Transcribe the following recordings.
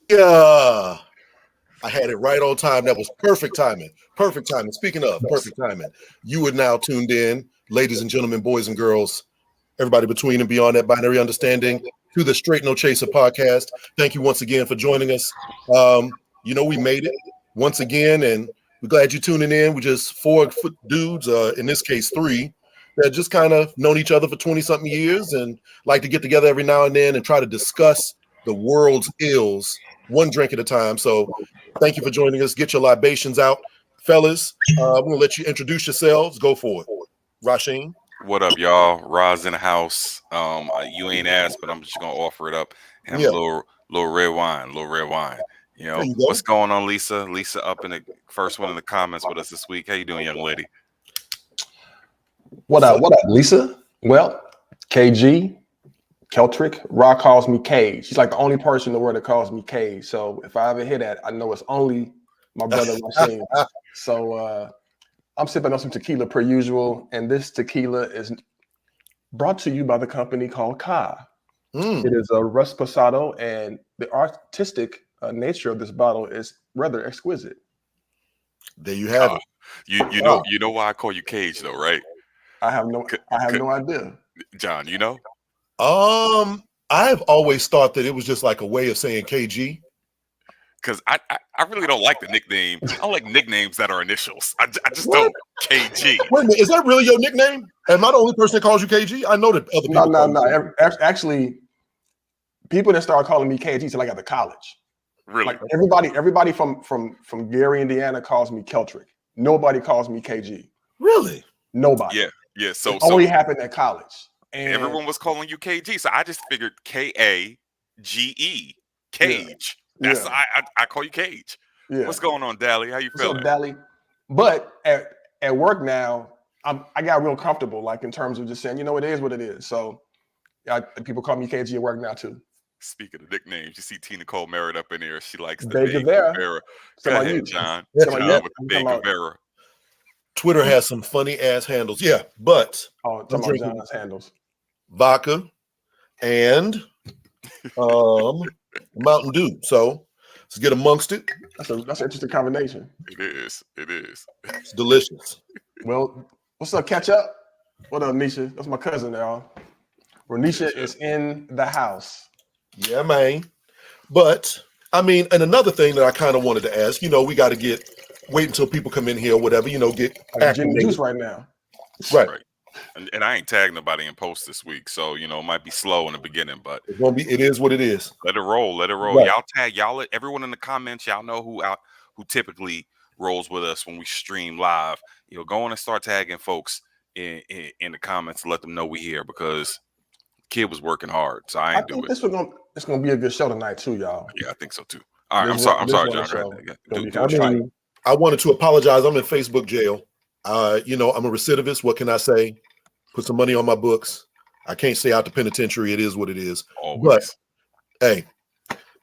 Yeah, I had it right on time. That was perfect timing. Perfect timing. Speaking of perfect timing, you are now tuned in, ladies and gentlemen, boys and girls, everybody between and beyond that binary understanding, to the Straight No Chaser podcast. Thank you once again for joining us. We made it once again, and we're glad you're tuning in. We're just 4 dudes, in this case 3, that just kind of known each other for 20-something years and like to get together every now and then and try to discuss the world's ills, one drink at a time. So thank you for joining us. Get your libations out. Fellas, we're going to let you introduce yourselves. Go for it. Rasheen. What up, y'all? Roz in the house. You ain't asked, but I'm just going to offer it up. And Yeah. a little red wine. You know, what's going on, Lisa? Lisa up in the first one in the comments with us this week. How you doing, young lady? What up, Lisa? Well, KG, Keltrick, Rock calls me Cage. She's like the only person in the world that calls me Cage. So if I ever hear that, I know it's only my brother Rasheen. So I'm sipping on some tequila per usual, and this tequila is brought to you by the company called Ka. It is a Reposado, and the artistic nature of this bottle is rather exquisite. There you have it. You know why I call you Cage though, right? I have no idea. John, you know? I've always thought that it was just like a way of saying KG. Because I really don't like the nickname. I don't like nicknames that are initials. I just don't. KG. Wait a minute, is that really your nickname? Am I the only person that calls you KG? I know that other people. No. Actually, people that started calling me KG till I got to college. Really? Like everybody from Gary, Indiana calls me Keltrick. Nobody calls me KG. Really? Nobody. Yeah. So it only happened at college. And everyone was calling you KG, so I just figured KAGE, Cage. That's I call you Cage. Yeah. What's going on, Dally? How you feeling? So Dally, but at work now, I got real comfortable, like in terms of just saying, it is what it is. So people call me KG at work now too. Speaking of nicknames, you see Tina Cole married up in here. She likes the Babe Babe Guevara. Guevara. So Go about ahead, you. John. So John about with the Babe Guevara. Twitter has some funny ass handles. Yeah, but talking about John's handles. Vodka and Mountain Dew. So let's get amongst it. That's an interesting combination. It is. It's delicious. Well, what's up, catch up? What up, Nisha? That's my cousin, y'all. Renisha is in the house. Yeah, man. But I mean, and another thing that I kind of wanted to ask, we got to wait until people come in here or whatever, get gin and juice right now. Right. And I ain't tagged nobody in post this week, so it might be slow in the beginning, but it is what it is. Let it roll. Right. Y'all tag let everyone in the comments. Y'all know who typically rolls with us when we stream live. Go on and start tagging folks in the comments and let them know we here, because kid was working hard, so I ain't do it. It's gonna be a good show tonight too, y'all. Yeah, I think so too. All right, I'm sorry, John. I wanted to apologize. I'm in Facebook jail. I'm a recidivist. What can I say? Put some money on my books. I can't stay out the penitentiary. It is what it is. Always. But hey,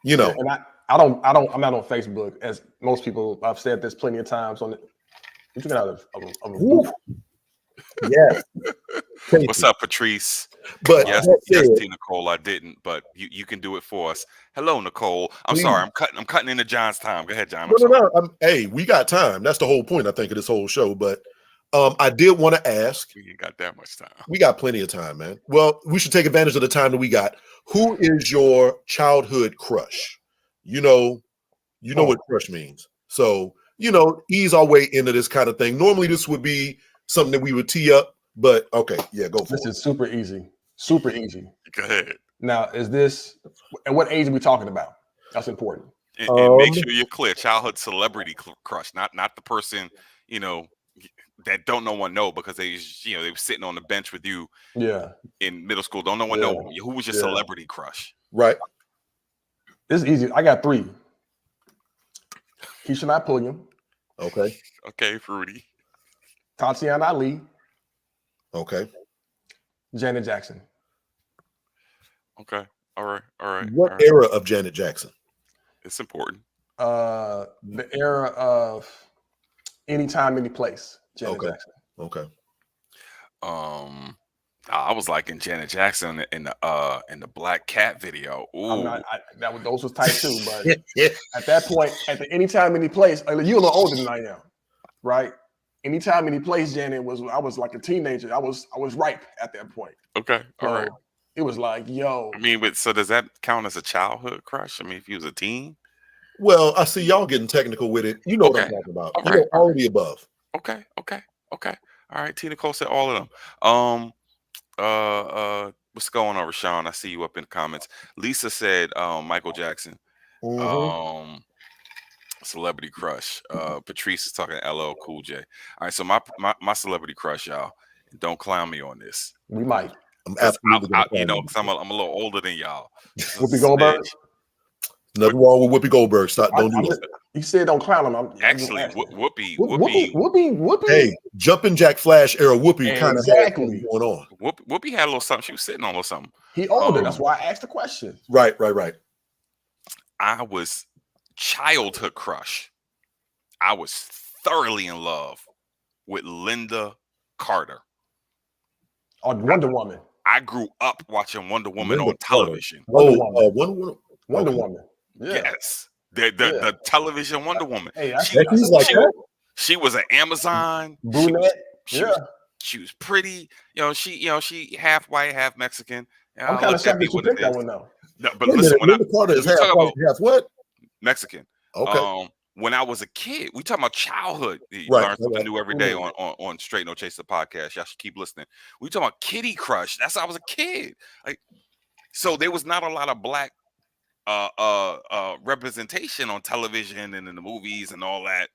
And I'm not on Facebook, as most people. I've said this plenty of times on it. You took it out of yeah. What's up, Patrice? But yes, Nicole, I didn't, but you can do it for us. Hello, Nicole. I'm sorry. I'm cutting into John's time. Go ahead, John. No. Hey, we got time. That's the whole point, I think, of this whole show. But I did want to ask. We ain't got that much time. We got plenty of time, man. Well, we should take advantage of the time that we got. Who is your childhood crush? You know what crush means. So, ease our way into this kind of thing. Normally, this would be something that we would tee up, but okay, yeah, go for it. This is super easy. Super easy. Go ahead. Now, and what age are we talking about? That's important. And make sure you're clear. Childhood celebrity crush, not the person, that don't no one know because they were sitting on the bench with you in middle school. Don't no one know who was your celebrity crush. Right. This is easy. I got 3. Keisha Knight Pulliam. Okay. Okay, Fruity. Tatiana Ali. Okay. Janet Jackson. Okay. All right. What era of Janet Jackson? It's important. The era of Anytime, Any Place. Janet Jackson. Okay. I was liking Janet Jackson in the Black Cat video. Ooh. Those was tight too, but at that point, at the Anytime, Any Place, you're a little older than I am, right? Anytime, Any Place, Janet I was like a teenager. I was ripe at that point. Okay, all right. It was like, yo. I mean, but so does that count as a childhood crush? I mean, if you was a teen? Well, I see y'all getting technical with it. You know what I'm talking about. All of the above. Okay. All right, Tina Cole said all of them. What's going on, Rashawn? I see you up in the comments. Lisa said Michael Jackson. Mm-hmm. Celebrity crush. Patrice is talking LL Cool J. All right, so my celebrity crush, y'all. Don't clown me on this. We might. I'm absolutely because I'm a little older than y'all. Whoopi Goldberg. Nothing wrong with Whoopi Goldberg. Don't do that. You said don't clown him. Actually, Whoopi. Hey, Jumpin' Jack Flash era Whoopi kind of had going on. Whoopi had a little something. She was sitting on a little something. He older. That's why I asked the question. Right. I was childhood crush. I was thoroughly in love with Linda Carter. Oh, Wonder Woman. I grew up watching Wonder Woman on television. Wonder Woman. Yeah. Yes. The television Wonder Woman. Hey, she was an Amazon brunette. She was pretty. She half white, half Mexican. I'm kind of shocked that you picked that one though. No, but listen, Linda Carter is half white, half what? Mexican. Okay. When I was a kid, we talking about childhood. You right, learn something new every day on Straight No Chase the podcast. Y'all should keep listening. We talking about kitty crush. That's how I was a kid. So there was not a lot of black representation on television and in the movies and all that.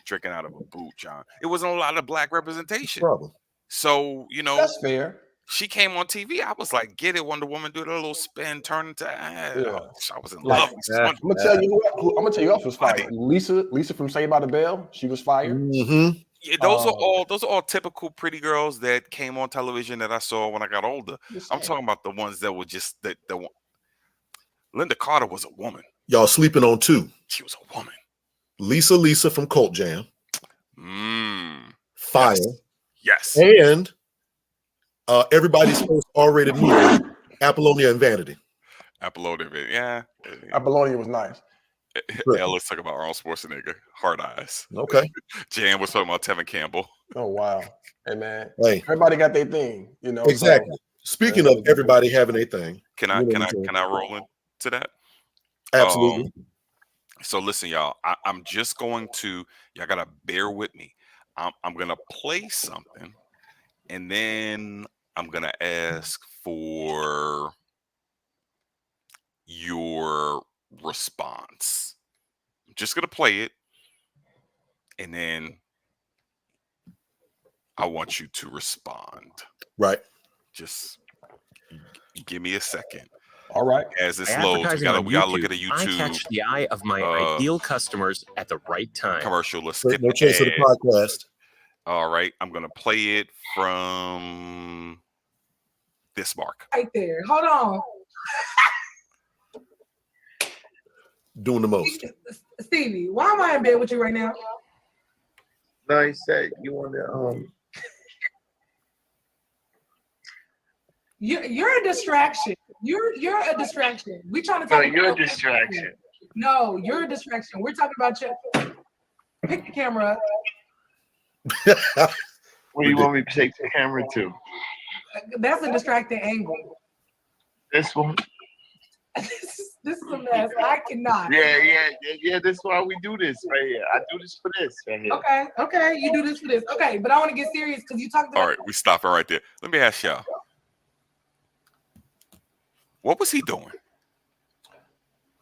Drinking out of a boot, John. It wasn't a lot of black representation. Problem. So that's fair. she came on TV, I was like, get it, Wonder Woman, do that little spin, turn into Yeah. I was in Like, love with Wonder I'm gonna tell you I'm gonna tell you who else was Funny. fire. Lisa from Saved by the Bell. She was fire. Mm-hmm. Yeah, those are all typical pretty girls that came on television that I saw when I got older. I'm talking about the ones that were just Linda Carter was a woman. Y'all sleeping on two. She was a woman. Lisa from Cult Jam. Fire. Yes. And everybody's first R-rated movie, Apollonia and Vanity. Apollonia, yeah. Apollonia was nice. Let's talk about Arnold Schwarzenegger. Hard Eyes. Okay. Jan was talking about Tevin Campbell. Oh wow. Hey man. Hey. Everybody got their thing, you know. Exactly. So, speaking of everybody having a thing. Can I roll into that? Absolutely. So listen, y'all. I'm just going to, y'all gotta bear with me. I'm gonna play something, and then I'm gonna ask for your response. I'm just gonna play it, and then I want you to respond. Right. Just give me a second. All right. As this loads, we gotta look at a YouTube. I catch the eye of my ideal customers at the right time. Commercial. Let's skip no chase of the podcast. All right, I'm gonna play it from this mark. Right there. Hold on. Doing the most. Stevie, why am I in bed with you right now? No, you said you want to You're a distraction. You're a distraction. We trying to talk. No, you're a distraction. No, you're a distraction. We're talking about you. Pick the camera up. Where you want me to take the camera to? That's a distracting angle. This one? This is a mess. I cannot. Yeah. This is why we do this right here. I do this for this right here. Okay. You do this for this. Okay, but I want to get serious because you talked about. All right, we stopping right there. Let me ask y'all. What was he doing?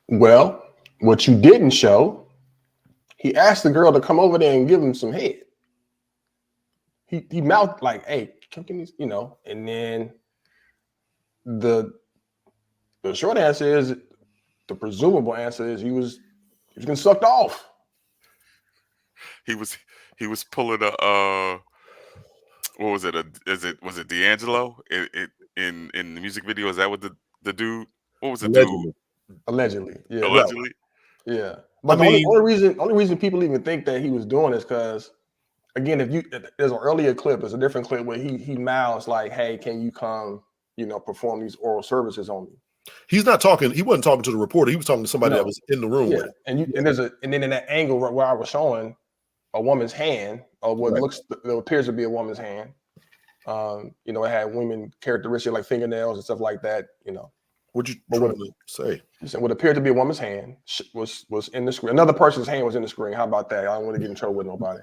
Well, what you didn't show, he asked the girl to come over there and give him some head. He mouthed like, "Hey, can you," you know, and then the short answer is, the presumable answer is he was getting sucked off. He was pulling a what was it? Was it D'Angelo in the music video? Is that what the dude? What was the dude? Allegedly, yeah. Allegedly, yeah. But the only reason people even think that he was doing is because, again, there's an earlier clip, there's a different clip where he mouths like, "Hey, can you come, perform these oral services on me?" He wasn't talking to the reporter. He was talking to somebody that was in the room with him. And then in that angle where I was showing a woman's hand, or what appears to be a woman's hand. It had women characteristics like fingernails and stuff like that. What you trying to say? What appeared to be a woman's hand was in the screen. Another person's hand was in the screen. How about that? I don't want to get in trouble with nobody.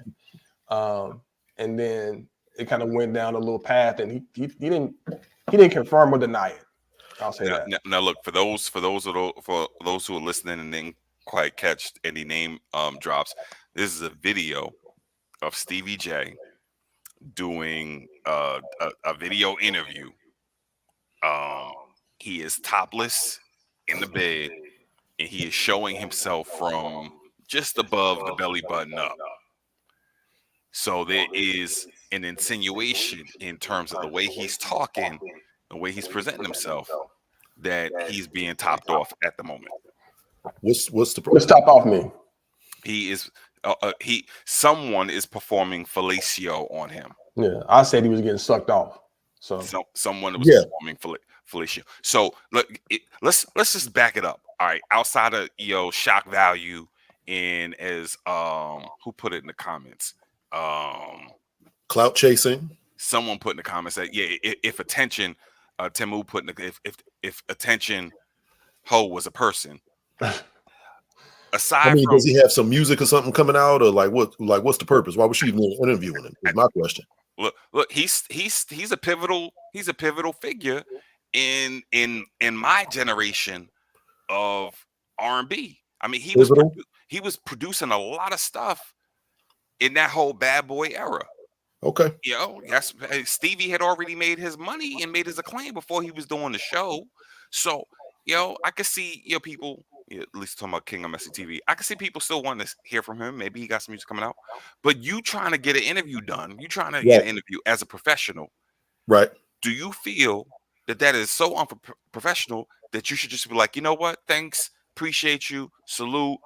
And then it kind of went down a little path, and he didn't confirm or deny it. I'll say that. Now look, for those who are listening and didn't quite catch any name drops, this is a video of Stevie J doing a video interview. He is topless in the bed, and he is showing himself from just above the belly button up. So there is an insinuation in terms of the way he's talking, the way he's presenting himself, that he's being topped off at the moment. What's the problem? What's top off me? He is someone is performing fellatio on him. Yeah, I said he was getting sucked off. So someone was performing fellatio. So look, let's just back it up. All right, outside of shock value, and as who put it in the comments, clout chasing. Someone put in the comments that if attention, Timu put in the if attention ho was a person. Aside from, does he have some music or something coming out, or what's the purpose? Why was she even interviewing him? Is my question. Look, he's a pivotal figure in my generation of R&B. I mean, he was producing a lot of stuff in that whole Bad Boy era. Okay. That's Stevie had already made his money and made his acclaim before he was doing the show. So, I could see people, at least talking about King of Messy TV. I could see people still wanting to hear from him. Maybe he got some music coming out, but you trying to get an interview done. You trying to get an interview as a professional, right? Do you feel that is so unprofessional that you should just be like, you know what? Thanks, appreciate you, salute.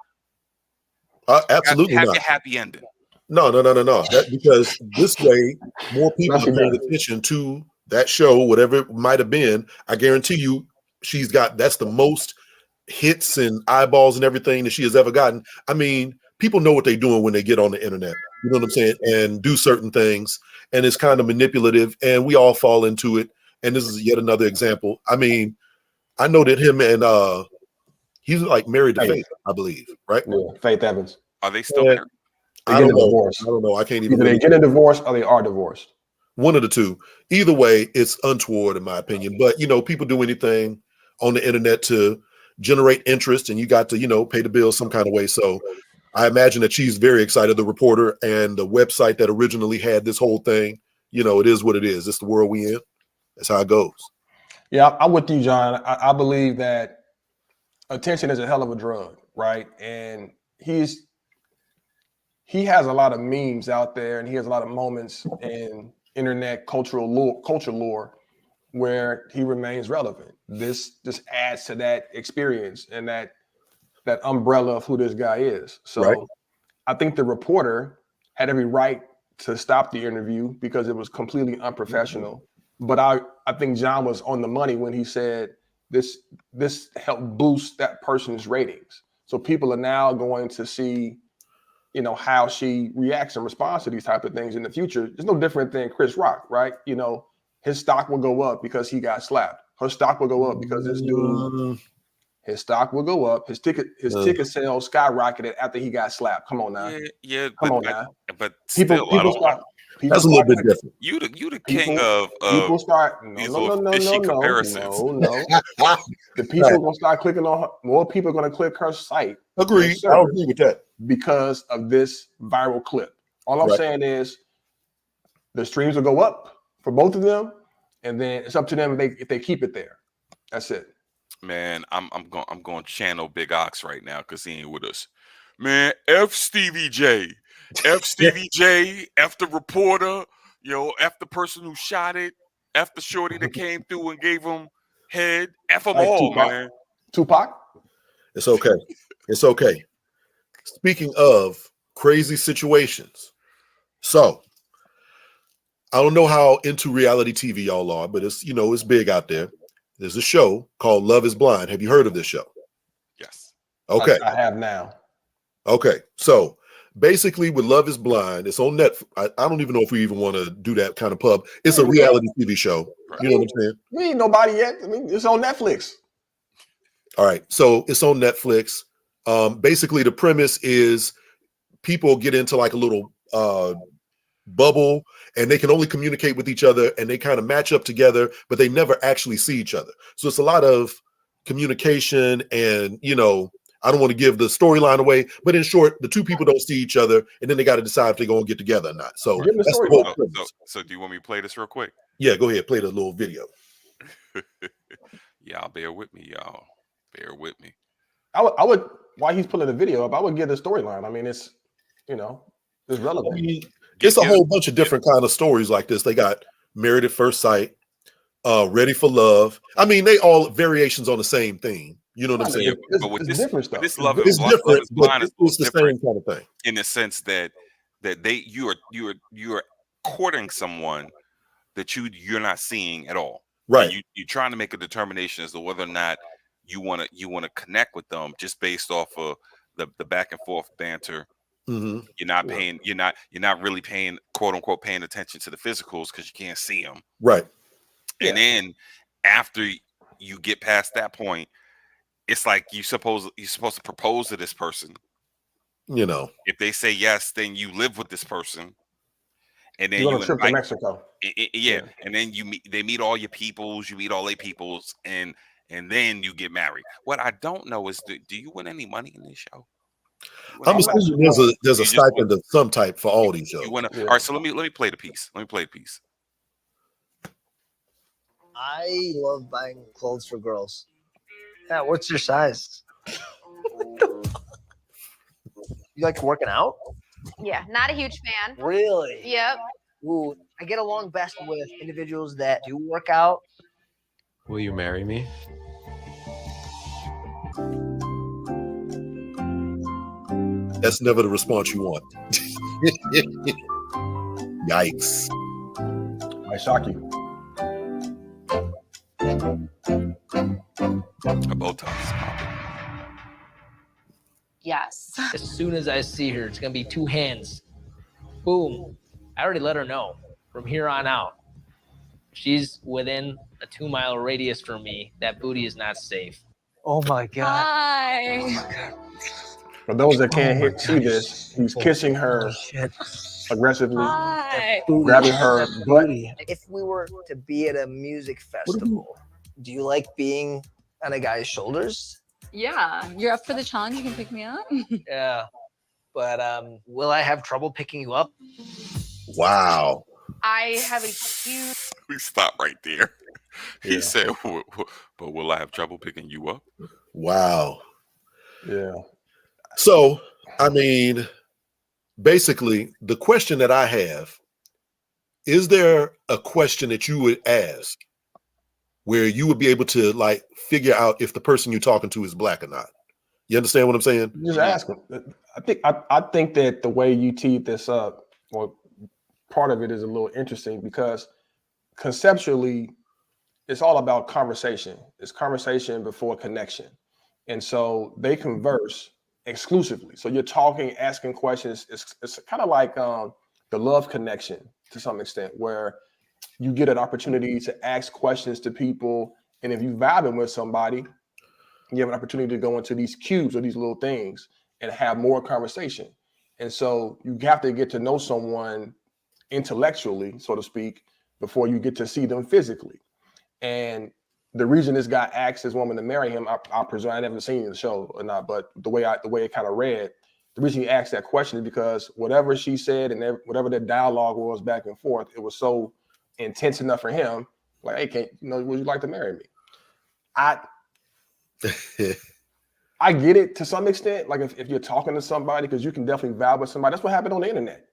Absolutely have not. your happy ending. No. That because this way more people are paying attention to that show, whatever it might have been. I guarantee you, that's the most hits and eyeballs and everything that she has ever gotten. I mean, people know what they're doing when they get on the internet. You know what I'm saying? And do certain things, and it's kind of manipulative, and we all fall into it. And this is yet another example. I mean, I know that him and he's like married to Faith, I believe, right? Yeah, Faith Evans. Are they still married? I don't know. I can't even. Either they get a divorce or they are divorced. One of the two. Either way, it's untoward in my opinion. But people do anything on the internet to generate interest, and you got to pay the bills some kind of way. So I imagine that she's very excited. The reporter and the website that originally had this whole thing. It is what it is. It's the world we in. That's how it goes. Yeah, I'm with you, John. I believe that attention is a hell of a drug, right? And he has a lot of memes out there, and he has a lot of moments in internet culture lore where he remains relevant. This just adds to that experience and that umbrella of who this guy is. So I think the reporter had every right to stop the interview because it was completely unprofessional. But I think John was on the money when he said this helped boost that person's ratings. So people are now going to see how she reacts and responds to these type of things in the future. It's no different than Chris Rock, right? His stock will go up because he got slapped. Her stock will go up because this dude, his stock will go up. His ticket sales skyrocketed after he got slapped. Come on now. Yeah. Come on now. But people start. That's a little bit different. You the king of people start. No. The people are gonna start clicking on her. More people are gonna click her site. Agreed. I agree with that because of this viral clip. All I'm saying is the streams will go up for both of them, and then it's up to them if they keep it there. That's it. Man, I'm going to channel Big Ox right now because he ain't with us. Man, F Stevie J. F Stevie J, F the reporter, F the person who shot it, F the shorty that came through and gave him head, F them all, Tupac. man. Tupac? It's okay. It's okay. Speaking of crazy situations, so I don't know how into reality TV y'all are, but it's it's big out there. There's a show called Love is Blind. Have you heard of this show? Yes. Okay. I have now. Okay. So basically with Love is Blind, it's on Netflix. I don't even know if we even want to do that kind of pub. It's a reality TV show. You know what I'm saying? We ain't nobody yet. I mean, it's on Netflix. All right. So it's on Netflix. Basically the premise is people get into like a little bubble and they can only communicate with each other and they kind of match up together, but they never actually see each other. So it's a lot of communication and, I don't want to give the storyline away, but in short, the two people don't see each other and then they got to decide if they're going to get together or not. So that's the whole premise. So do you want me to play this real quick? Yeah, go ahead. Play the little video. Y'all bear with me, y'all. Bear with me. I would while he's pulling the video up, I would get the storyline. I mean, it's it's relevant. I mean, it's a whole bunch of different kind of stories like this. They got Married at First Sight, Ready for Love. I mean, they all variations on the same thing. You know what I'm saying? But with this different stuff. This Love it's is different, Blind, but it's the same kind of thing. In the sense that you are courting someone that you're not seeing at all. Right. You're trying to make a determination as to whether or not you want to connect with them just based off of the back and forth banter. Mm-hmm. You're not paying. You're not really paying, quote unquote, paying attention to the physicals because you can't see them. Right. And then after you get past that point, it's like you're supposed to propose to this person. If they say yes, then you live with this person. And then you go on a trip to Mexico. Yeah. And then they meet all your peoples, you meet all their peoples, and then you get married. What I don't know is, do you win any money in this show? I'm assuming there's a stipend of some type for all these shows. All right, so let me play the piece. I love buying clothes for girls. Yeah, what's your size? You like working out? Yeah, not a huge fan. Really? Yep. Ooh, I get along best with individuals that do work out. Will you marry me? That's never the response you want. Yikes. I shock you. Both times. Yes. As soon as I see her, it's gonna be two hands. Boom. I already let her know. From here on out, if she's within a 2-mile radius from me, that booty is not safe. Oh my God. Hi. Oh my God. For those that can't see this, he's kissing her aggressively, Hi. grabbing her butt. If we were to be at a music festival, do you like being on a guy's shoulders? Yeah, you're up for the challenge. You can pick me up. Yeah. But will I have trouble picking you up? Wow. I have a huge. We stop right there. He Yeah. said, "But will I have trouble picking you up?" Wow. Yeah. So, I mean, basically, the question that I have, is there a question that you would ask where you would be able to like figure out if the person you're talking to is black or not? You understand what I'm saying? Just ask him. I think that the way you teed this up, well, part of it is a little interesting because conceptually, it's all about conversation. It's conversation before connection. And so they converse exclusively. So you're talking, asking questions. It's kind of like the love connection to some extent, where you get an opportunity to ask questions to people. And if you vibing with somebody, you have an opportunity to go into these cubes or these little things and have more conversation. And so you have to get to know someone intellectually, so to speak, before you get to see them physically. And the reason this guy asked this woman to marry him, I presume, I never seen the show or not, but the way it kind of read, the reason he asked that question is because whatever she said and whatever the dialogue was back and forth, it was so intense enough for him. Like, hey, would you like to marry me? I get it to some extent. Like if you're talking to somebody, because you can definitely vibe with somebody. That's what happened on the internet.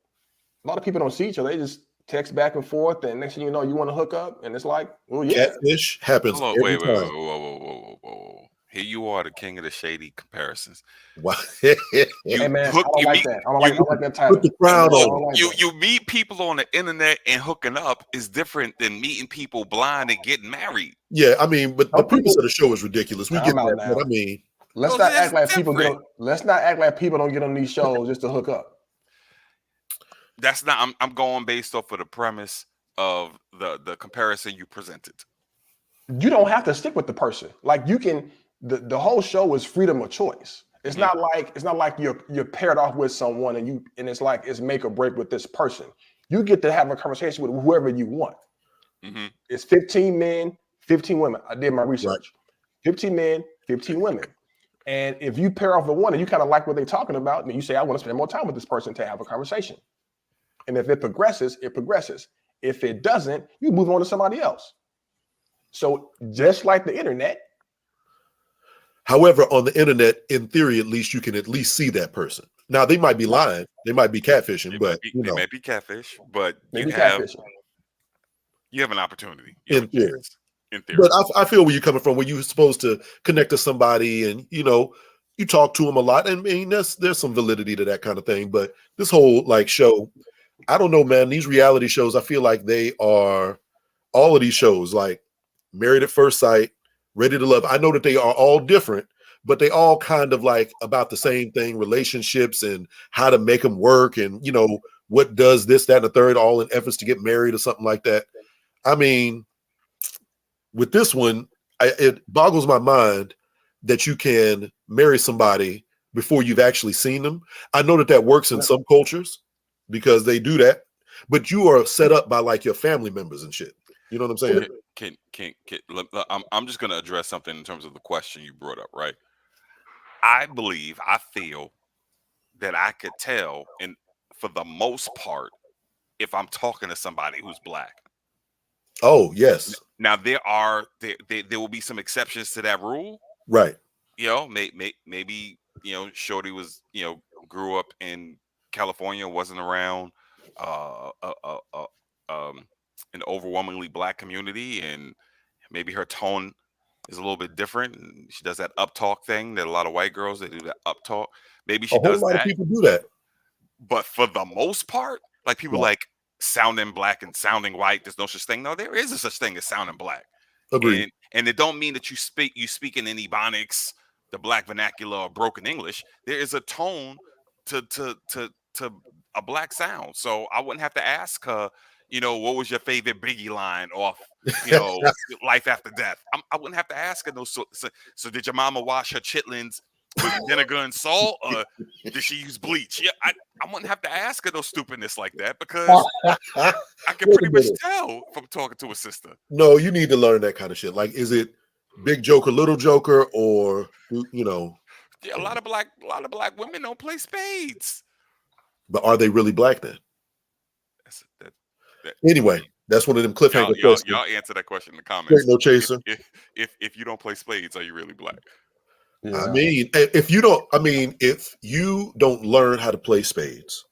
A lot of people don't see each other. They just text back and forth, and next thing you know, you want to hook up, and it's like, well, yeah. Catfish happens every time. Whoa. Here you are, the king of the shady comparisons. Wow. Hey man, I don't like that. I don't like that title. Put the crown on. You meet people on the internet and hooking up is different than meeting people blind and getting married. Yeah, I mean, but the premise of the show is ridiculous. We get that, now. but I mean, let's not act like people don't get on these shows just to hook up. That's not. I'm going based off of the premise of the comparison you presented. You don't have to stick with the person. Like you can. The whole show is freedom of choice. It's not like you're paired off with someone and it's like it's make or break with this person. You get to have a conversation with whoever you want. Mm-hmm. It's 15 men, 15 women. I did my research. Right. 15 men, 15 women. And if you pair off with one and you kind of like what they're talking about, then you say, I want to spend more time with this person to have a conversation. And if it progresses, it progresses. If it doesn't, you move on to somebody else. So just like the internet. However, on the internet, in theory, at least you can at least see that person. Now they might be lying, they might be catfishing, they might be catfish, but you have an opportunity in theory. In theory. But I feel where you're coming from, where you're supposed to connect to somebody and you talk to them a lot. And I mean, there's some validity to that kind of thing. But this whole show, I don't know, man. These reality shows, I feel like they are all of these shows, like Married at First Sight, Ready to Love. I know that they are all different, but they all kind of like about the same thing, relationships and how to make them work. And, what does this, that, and the third, all in efforts to get married or something like that. I mean, with this one, it boggles my mind that you can marry somebody before you've actually seen them. I know that works in some cultures because they do that, but you are set up by like your family members and shit. You know what I'm saying? I'm just going to address something in terms of the question you brought up, right? I feel that I could tell, and for the most part, if I'm talking to somebody who's black. Oh, yes. Now there will be some exceptions to that rule. Right. You know, maybe Shorty was grew up in California, wasn't around an overwhelmingly black community, and maybe her tone is a little bit different. And she does that up talk thing that a lot of white girls, they do that up talk. Maybe she A whole does lot of that. people do that. But for the most part, like people Yeah. like sounding black and sounding white, there's no such thing. No, there is a such thing as sounding black. Agreed. And it don't mean that you speak in any Ebonics, the black vernacular, or broken English. There is a tone to a black sound. So I wouldn't have to ask her, what was your favorite Biggie line off, Life After Death. I wouldn't have to ask her those. So did your mama wash her chitlins with vinegar and salt, or did she use bleach? Yeah, I wouldn't have to ask her no stupidness like that, because I can pretty much tell from talking to a sister. No, you need to learn that kind of shit. Like, is it big joker, little joker, or Yeah, a lot of black women don't play spades. But are they really black then? That, Anyway, that's one of them cliffhanger questions. Y'all answer that question in the comments. No chaser. If you don't play spades, are you really black? Yeah. I mean, if you don't learn how to play spades,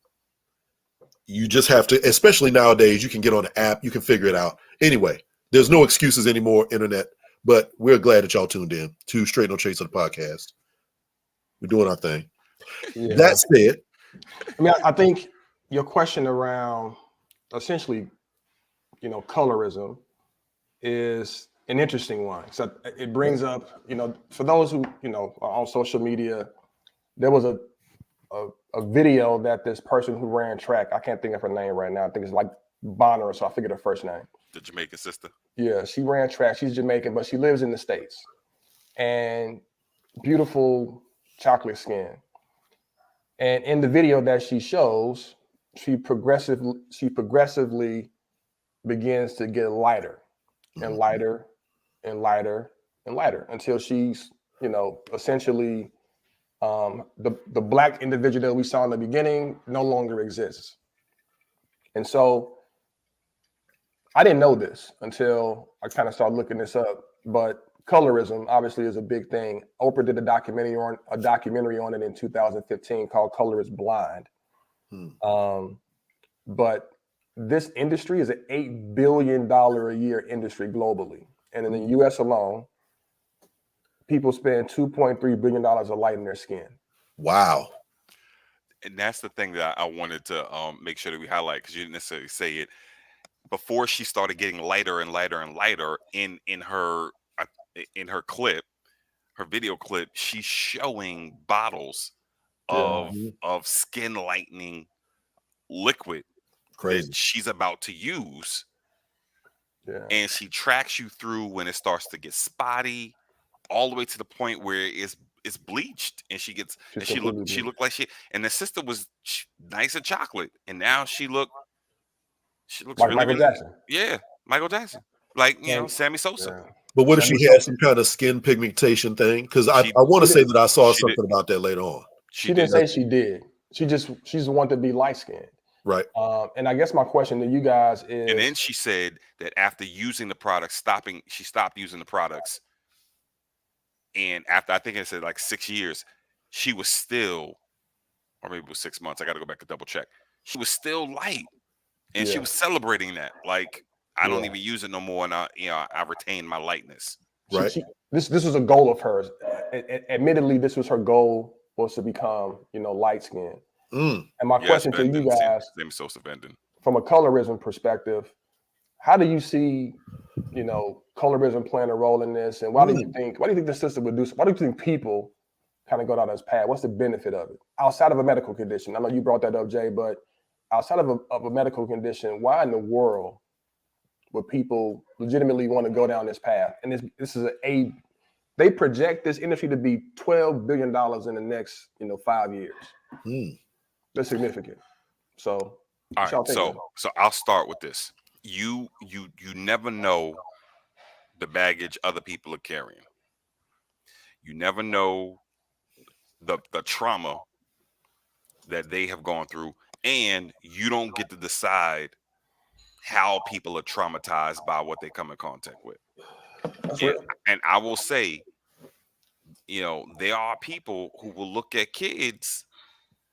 you just have to, especially nowadays, you can get on the app, you can figure it out. Anyway, there's no excuses anymore, internet, but we're glad that y'all tuned in to Straight No Chaser, the podcast. We're doing our thing. Yeah. That said, I mean, I think your question around essentially, colorism is an interesting one. So it brings up, for those who, are on social media, there was a video that this person who ran track, I can't think of her name right now. I think it's like Bonner, so I figured her first name. The Jamaican sister. Yeah, she ran track. She's Jamaican, but she lives in the States. And beautiful chocolate skin. And in the video that she shows, she progressively begins to get lighter and lighter and lighter and lighter until she's, essentially the black individual that we saw in the beginning no longer exists. And so I didn't know this until I kind of started looking this up, but colorism obviously is a big thing. Oprah did a documentary on it in 2015 called Color is Blind. But this industry is an $8 billion a year industry globally. And in the US alone, people spend $2.3 billion of light in their skin. Wow. And that's the thing that I wanted to make sure that we highlight, because you didn't necessarily say it. Before she started getting lighter and lighter and lighter in her clip, her video clip, she's showing bottles of skin lightening liquid that she's about to use. Yeah. And she tracks you through when it starts to get spotty, all the way to the point where it's bleached, and she looked like and the sister was nice and chocolate, and now she looks like really, Michael Jackson. Yeah, Michael Jackson, like Sammy Sosa. Yeah. But what if she had some kind of skin pigmentation thing? Because I want to say that I saw something about that later on. She didn't say she did. She's wanted to be light skinned. Right. And I guess my question to you guys is, and then she said that after using the product, she stopped using the products. And after, I think it said like 6 years, she was still, or maybe it was 6 months, I got to go back and double check. She was still light, and she was celebrating that. Like, I don't even use it no more, and I retain my lightness. Right. This was a goal of hers. Admittedly, this was her goal, was to become, light skinned. And my question to you guys, from a colorism perspective, how do you see, colorism playing a role in this? And why do you think the system would do? Why do you think people kind of go down this path? What's the benefit of it outside of a medical condition? I know you brought that up, Jay, but outside of a medical condition, why in the world would people legitimately want to go down this path? And this is they project this industry to be $12 billion in the next, 5 years. That's significant. So, all right. So I'll start with this. You never know the baggage other people are carrying. You never know the trauma that they have gone through, and you don't get to decide how people are traumatized by what they come in contact with. And I will say, you know, there are people who will look at kids,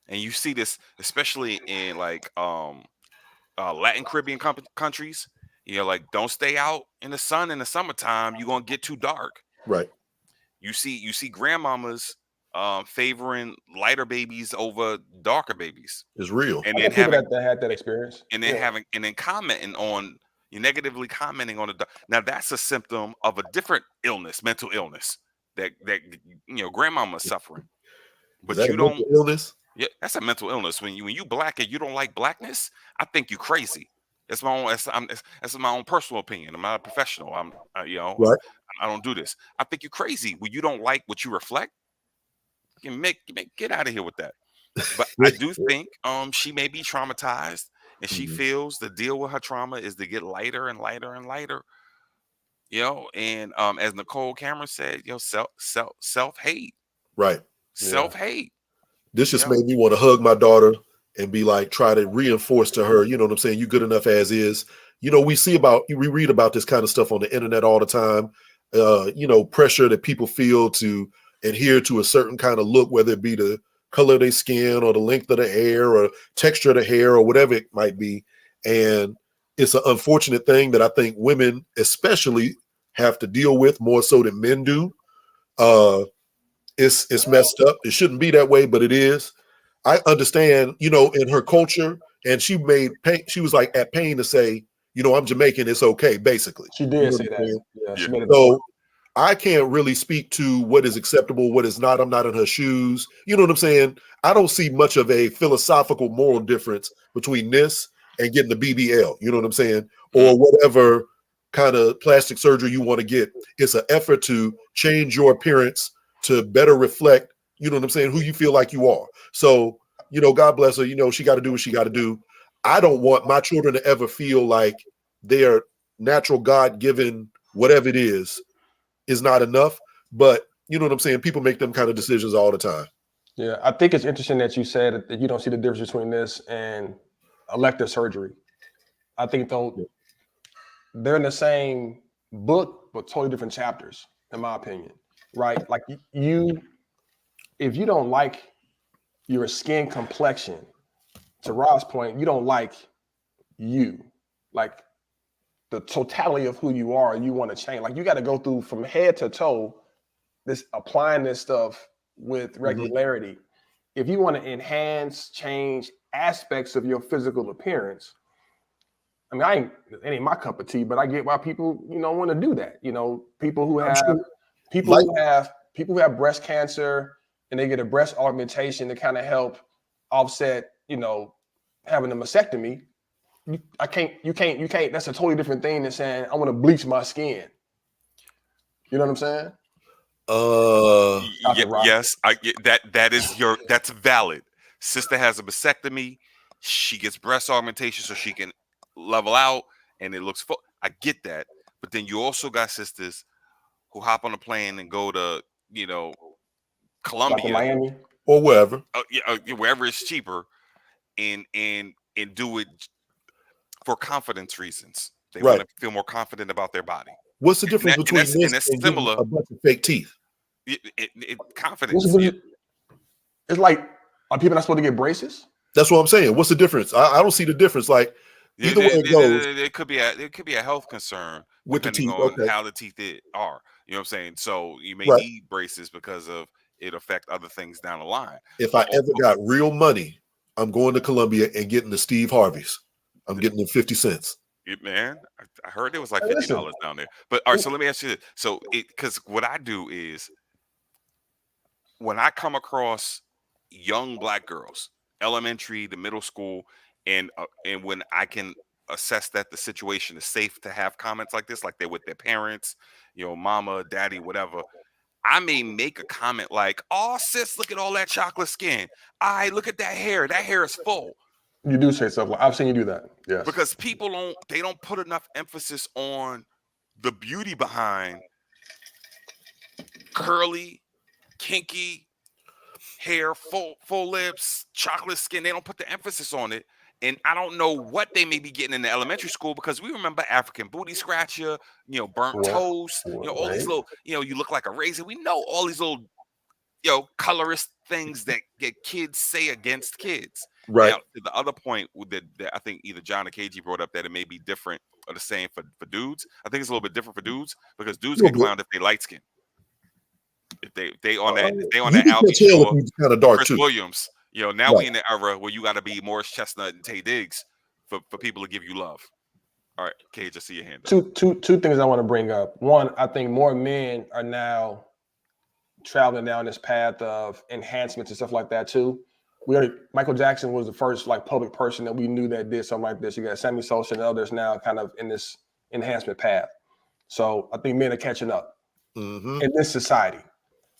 and you see this especially in like Latin Caribbean countries. You know, like, don't stay out in the sun in the summertime, you're gonna get too dark. Right. You see grandmamas favoring lighter babies over darker babies. It's real. And I then know people having that had that experience. and then commenting on, you negatively commenting on the now that's a symptom of a different illness, mental illness that you know grandmama's suffering. But Is that you a don't. mental illness? Yeah, that's a mental illness. When you black and you don't like blackness, I think you crazy. That's my own. That's my own personal opinion. I'm not a professional. You know, Right. I don't do this. I think you're crazy when you don't like what you reflect. Get out of here with that. But I do think she may be traumatized, and she feels the deal with her trauma is to get lighter and lighter and lighter. You know, and as Nicole Cameron said, you know, self hate. Right. Self hate. This just made me want to hug my daughter and be like, try to reinforce to her, you know what I'm saying? You good enough as is. You know, we read about this kind of stuff on the internet all the time. You know, pressure that people feel to adhere to a certain kind of look, whether it be the color of their skin or the length of the hair or texture of the hair or whatever it might be. And it's an unfortunate thing that I think women especially have to deal with more so than men do. It's messed up. It shouldn't be that way, but it is. I understand, you know, in her culture, and she was like at pain to say, you know, I'm Jamaican, it's okay, basically. She did say that. Yeah, she made it. So I can't really speak to what is acceptable, what is not. I'm not in her shoes. You know what I'm saying? I don't see much of a philosophical moral difference between this and getting the BBL, you know what I'm saying? Or whatever kind of plastic surgery you want to get. It's an effort to change your appearance to better reflect, you know what I'm saying, who you feel like you are. So, you know, God bless her, you know, she got to do what she got to do. I don't want my children to ever feel like their natural God-given whatever it is not enough. But you know what I'm saying? People make them kind of decisions all the time. Yeah, I think it's interesting that you said that you don't see the difference between this and elective surgery. I think they're in the same book, but totally different chapters, in my opinion. Right? Like if you don't like your skin complexion, to Rob's point, you don't like you, like the totality of who you are, you want to change. Like you got to go through from head to toe, applying this stuff with regularity. If you want to enhance, change aspects of your physical appearance, I mean, it ain't my cup of tea, but I get why people, you know, want to do that. You know, people who have breast cancer and they get a breast augmentation to kind of help offset, you know, having a mastectomy. You can't. That's a totally different thing than saying I want to bleach my skin. You know what I'm saying? Yes, that's valid. Sister has a mastectomy. She gets breast augmentation so she can level out, and it looks full. I get that, but then you also got sisters who hop on a plane and go to, you know, Colombia, Miami, or wherever, wherever it's cheaper, and do it for confidence reasons. They want to feel more confident about their body. What's the difference between this and getting a bunch of fake teeth? Confidence. It's like, are people not supposed to get braces? That's what I'm saying. What's the difference? I don't see the difference. Like either way it goes, it could be a health concern with the depending teeth, on how the teeth are. You know what I'm saying? So you may need braces because of it affect other things down the line. If I ever got real money, I'm going to Colombia and getting the Steve Harveys. I'm getting them 50 cents. Man, I heard it was like $50 down there. But all right, so let me ask you this. So because what I do is when I come across young Black girls, elementary to middle school, and when I can assess that the situation is safe to have comments like this, like they're with their parents, you know, mama, daddy, whatever, I may make a comment like, "Oh, sis, look at all that chocolate skin. Look at that hair. That hair is full." You do say stuff like I've seen you do that. Yes. Because people don't put enough emphasis on the beauty behind curly, kinky hair, full lips, chocolate skin. They don't put the emphasis on it. And I don't know what they may be getting in the elementary school, because we remember African booty scratcher, burnt toast, all these little, you look like a raisin. We know all these little, colorist things that get kids say against kids. Right. Now, to the other point that I think either John or KG brought up, that it may be different or the same for dudes. I think it's a little bit different for dudes, because dudes get clowned if they light skin. If they on that Albie Shore, kind of dark Chris too. Williams. Now we in the era where you got to be Morris Chestnut and Tay Diggs for people to give you love. All right, KG, I see your hand up. Two things I want to bring up. One, I think more men are now traveling down this path of enhancements and stuff like that too. Michael Jackson was the first public person that we knew that did something like this. You got Sammy Sosa and others now kind of in this enhancement path. So I think men are catching up in this society.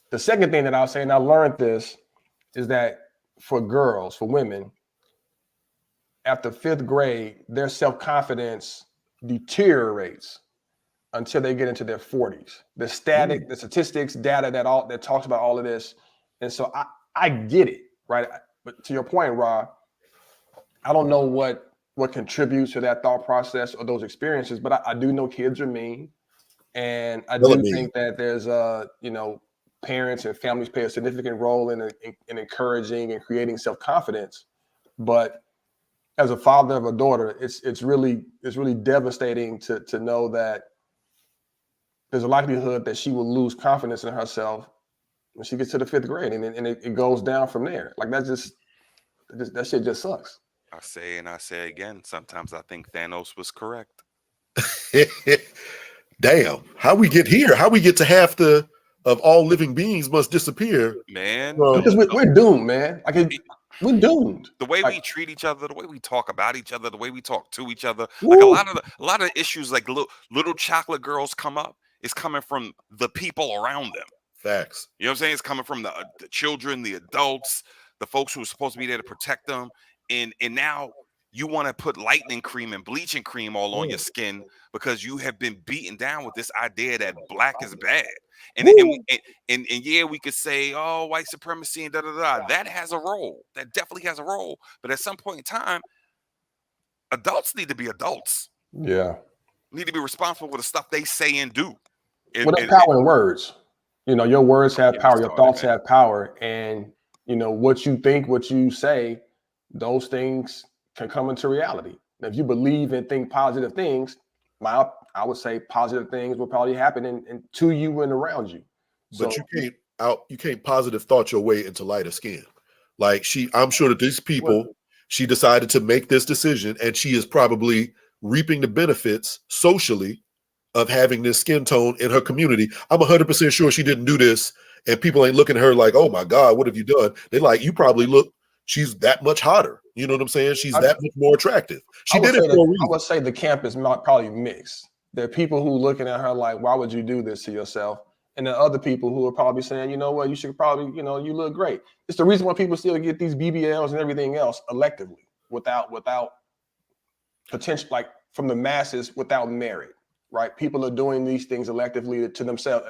The second thing that I'll say, and I learned this, is that for girls, for women, after 5th grade, their self-confidence deteriorates until they get into their 40s. The statistics, data that talks about all of this. And so I get it, right? But to your point, Ra, I don't know what contributes to that thought process or those experiences, but I do know kids are mean. And I do think that there's parents and families play a significant role in encouraging and creating self-confidence. But as a father of a daughter, it's really devastating to know that there's a likelihood that she will lose confidence in herself when she gets to the 5th grade, and it goes down from there. That shit just sucks. I say again, sometimes I think Thanos was correct. Damn, how we get here? How we get to half of all living beings must disappear? Man, because we're doomed, man. We're doomed. The way we treat each other, the way we talk about each other, the way we talk to each other. Like a lot of issues, like little chocolate girls come up, is coming from the people around them. Facts. You know what I'm saying? It's coming from the children, the adults, the folks who are supposed to be there to protect them. And now you want to put lightening cream and bleaching cream all on your skin because you have been beaten down with this idea that black is bad. And yeah, we could say, oh, white supremacy and da-da-da. That has a role. That definitely has a role. But at some point in time, adults need to be adults. Yeah. Need to be responsible for the stuff they say and do. With power in words. Your words have power. Your thoughts have power. And, what you think, what you say, those things can come into reality. Now, if you believe and think positive things, I would say positive things will probably happen and to you and around you. But you can't positive thought your way into lighter skin. I'm sure that these people, she decided to make this decision, and she is probably reaping the benefits socially of having this skin tone in her community. I'm 100% sure she didn't do this, and people ain't looking at her like, oh my God, what have you done? They're like, you probably look, she's that much hotter. You know what I'm saying? She's that much more attractive. She did it for a reason. I would say the camp is probably mixed. There are people who are looking at her like, why would you do this to yourself? And then other people who are probably saying, you know what, you should probably, you look great. It's the reason why people still get these BBLs and everything else electively without potential, from the masses, without merit, right? People are doing these things electively to themselves.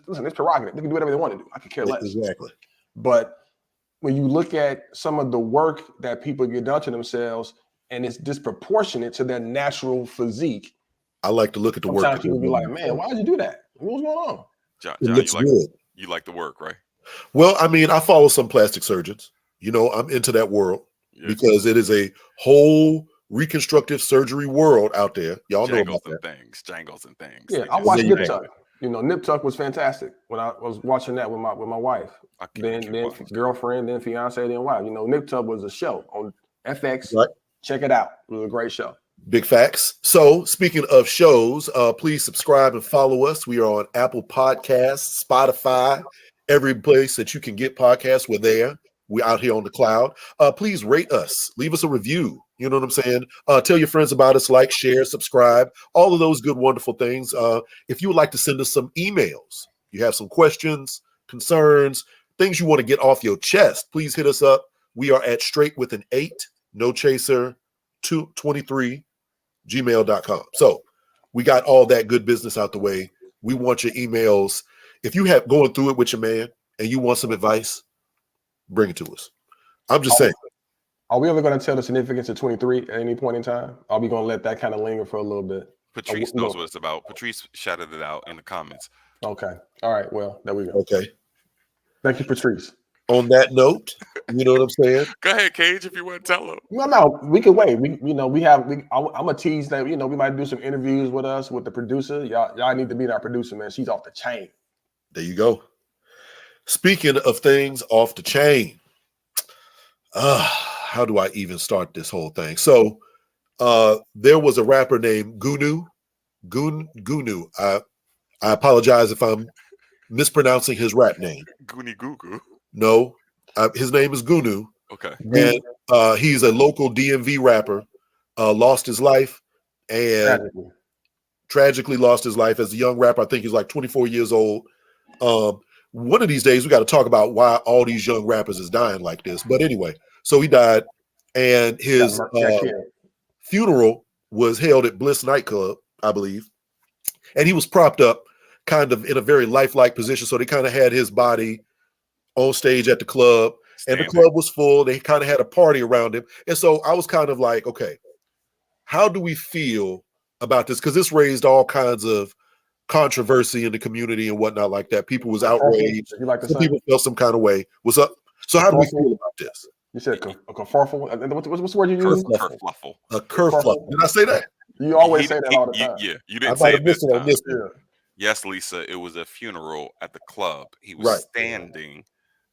Listen, it's prerogative. They can do whatever they want to do. I could care less. Exactly. But when you look at some of the work that people get done to themselves, and it's disproportionate to their natural physique. I like to look at the work. Sometimes people be like, man, why did you do that? What's going on? John, you like the work, right? Well, I follow some plastic surgeons. I'm into that world because it is a whole reconstructive surgery world out there. Y'all know about that. Jangles and things. Yeah, I watched Nip Tuck. Nip Tuck was fantastic when I was watching that with my wife. Then girlfriend, then fiance, then wife. Nip Tuck was a show on FX. Right. Check it out. It was a great show. Big facts. So speaking of shows, please subscribe and follow us. We are on Apple Podcasts, Spotify, every place that you can get podcasts. We're there. We're out here on the cloud. Please rate us. Leave us a review. You know what I'm saying? Tell your friends about us, like, share, subscribe, all of those good, wonderful things. If you would like to send us some emails, you have some questions, concerns, things you want to get off your chest, please hit us up. We are at Str8 with an 8, no chaser, 223 gmail.com. So we got all that good business out the way. We want your emails. If you have going through it with your man and you want some advice, bring it to us. I'm just saying. Are we ever going to tell the significance of 23 at any point in time? Are we going to let that kind of linger for a little bit? Patrice knows what it's about. Patrice shouted it out in the comments. Okay. All right. Well, there we go. Okay. Thank you, Patrice. On that note, you know what I'm saying? Go ahead, Cage, if you want to tell him. No, we can wait. I'm gonna tease that, we might do some interviews with us, with the producer. Y'all need to meet our producer, man. She's off the chain. There you go. Speaking of things off the chain, how do I even start this whole thing? So there was a rapper named Gunu. I apologize if I'm mispronouncing his rap name. Goonie Goo Goo. No, his name is Gunu. Okay. And he's a local DMV rapper. Lost his life and tragically lost his life as a young rapper. I think he's like 24 years old. One of these days, we got to talk about why all these young rappers is dying like this. But anyway, so he died, and his funeral was held at Bliss nightclub, I believe. And he was propped up kind of in a very lifelike position. So they kind of had his body on stage at the club, and the club was full. They kind of had a party around him. And so I was kind of like, okay, how do we feel about this? Because this raised all kinds of controversy in the community and whatnot like that. People was outraged. Some people felt some kind of way. What's up? So how do we feel about this? You said a kerfuffle. What's the word you use? Kerfluffle. A kerfluffle. Did I say that? You always say that all the time. Yeah, you didn't say it this time. Yes, Lisa, it was a funeral at the club. He was standing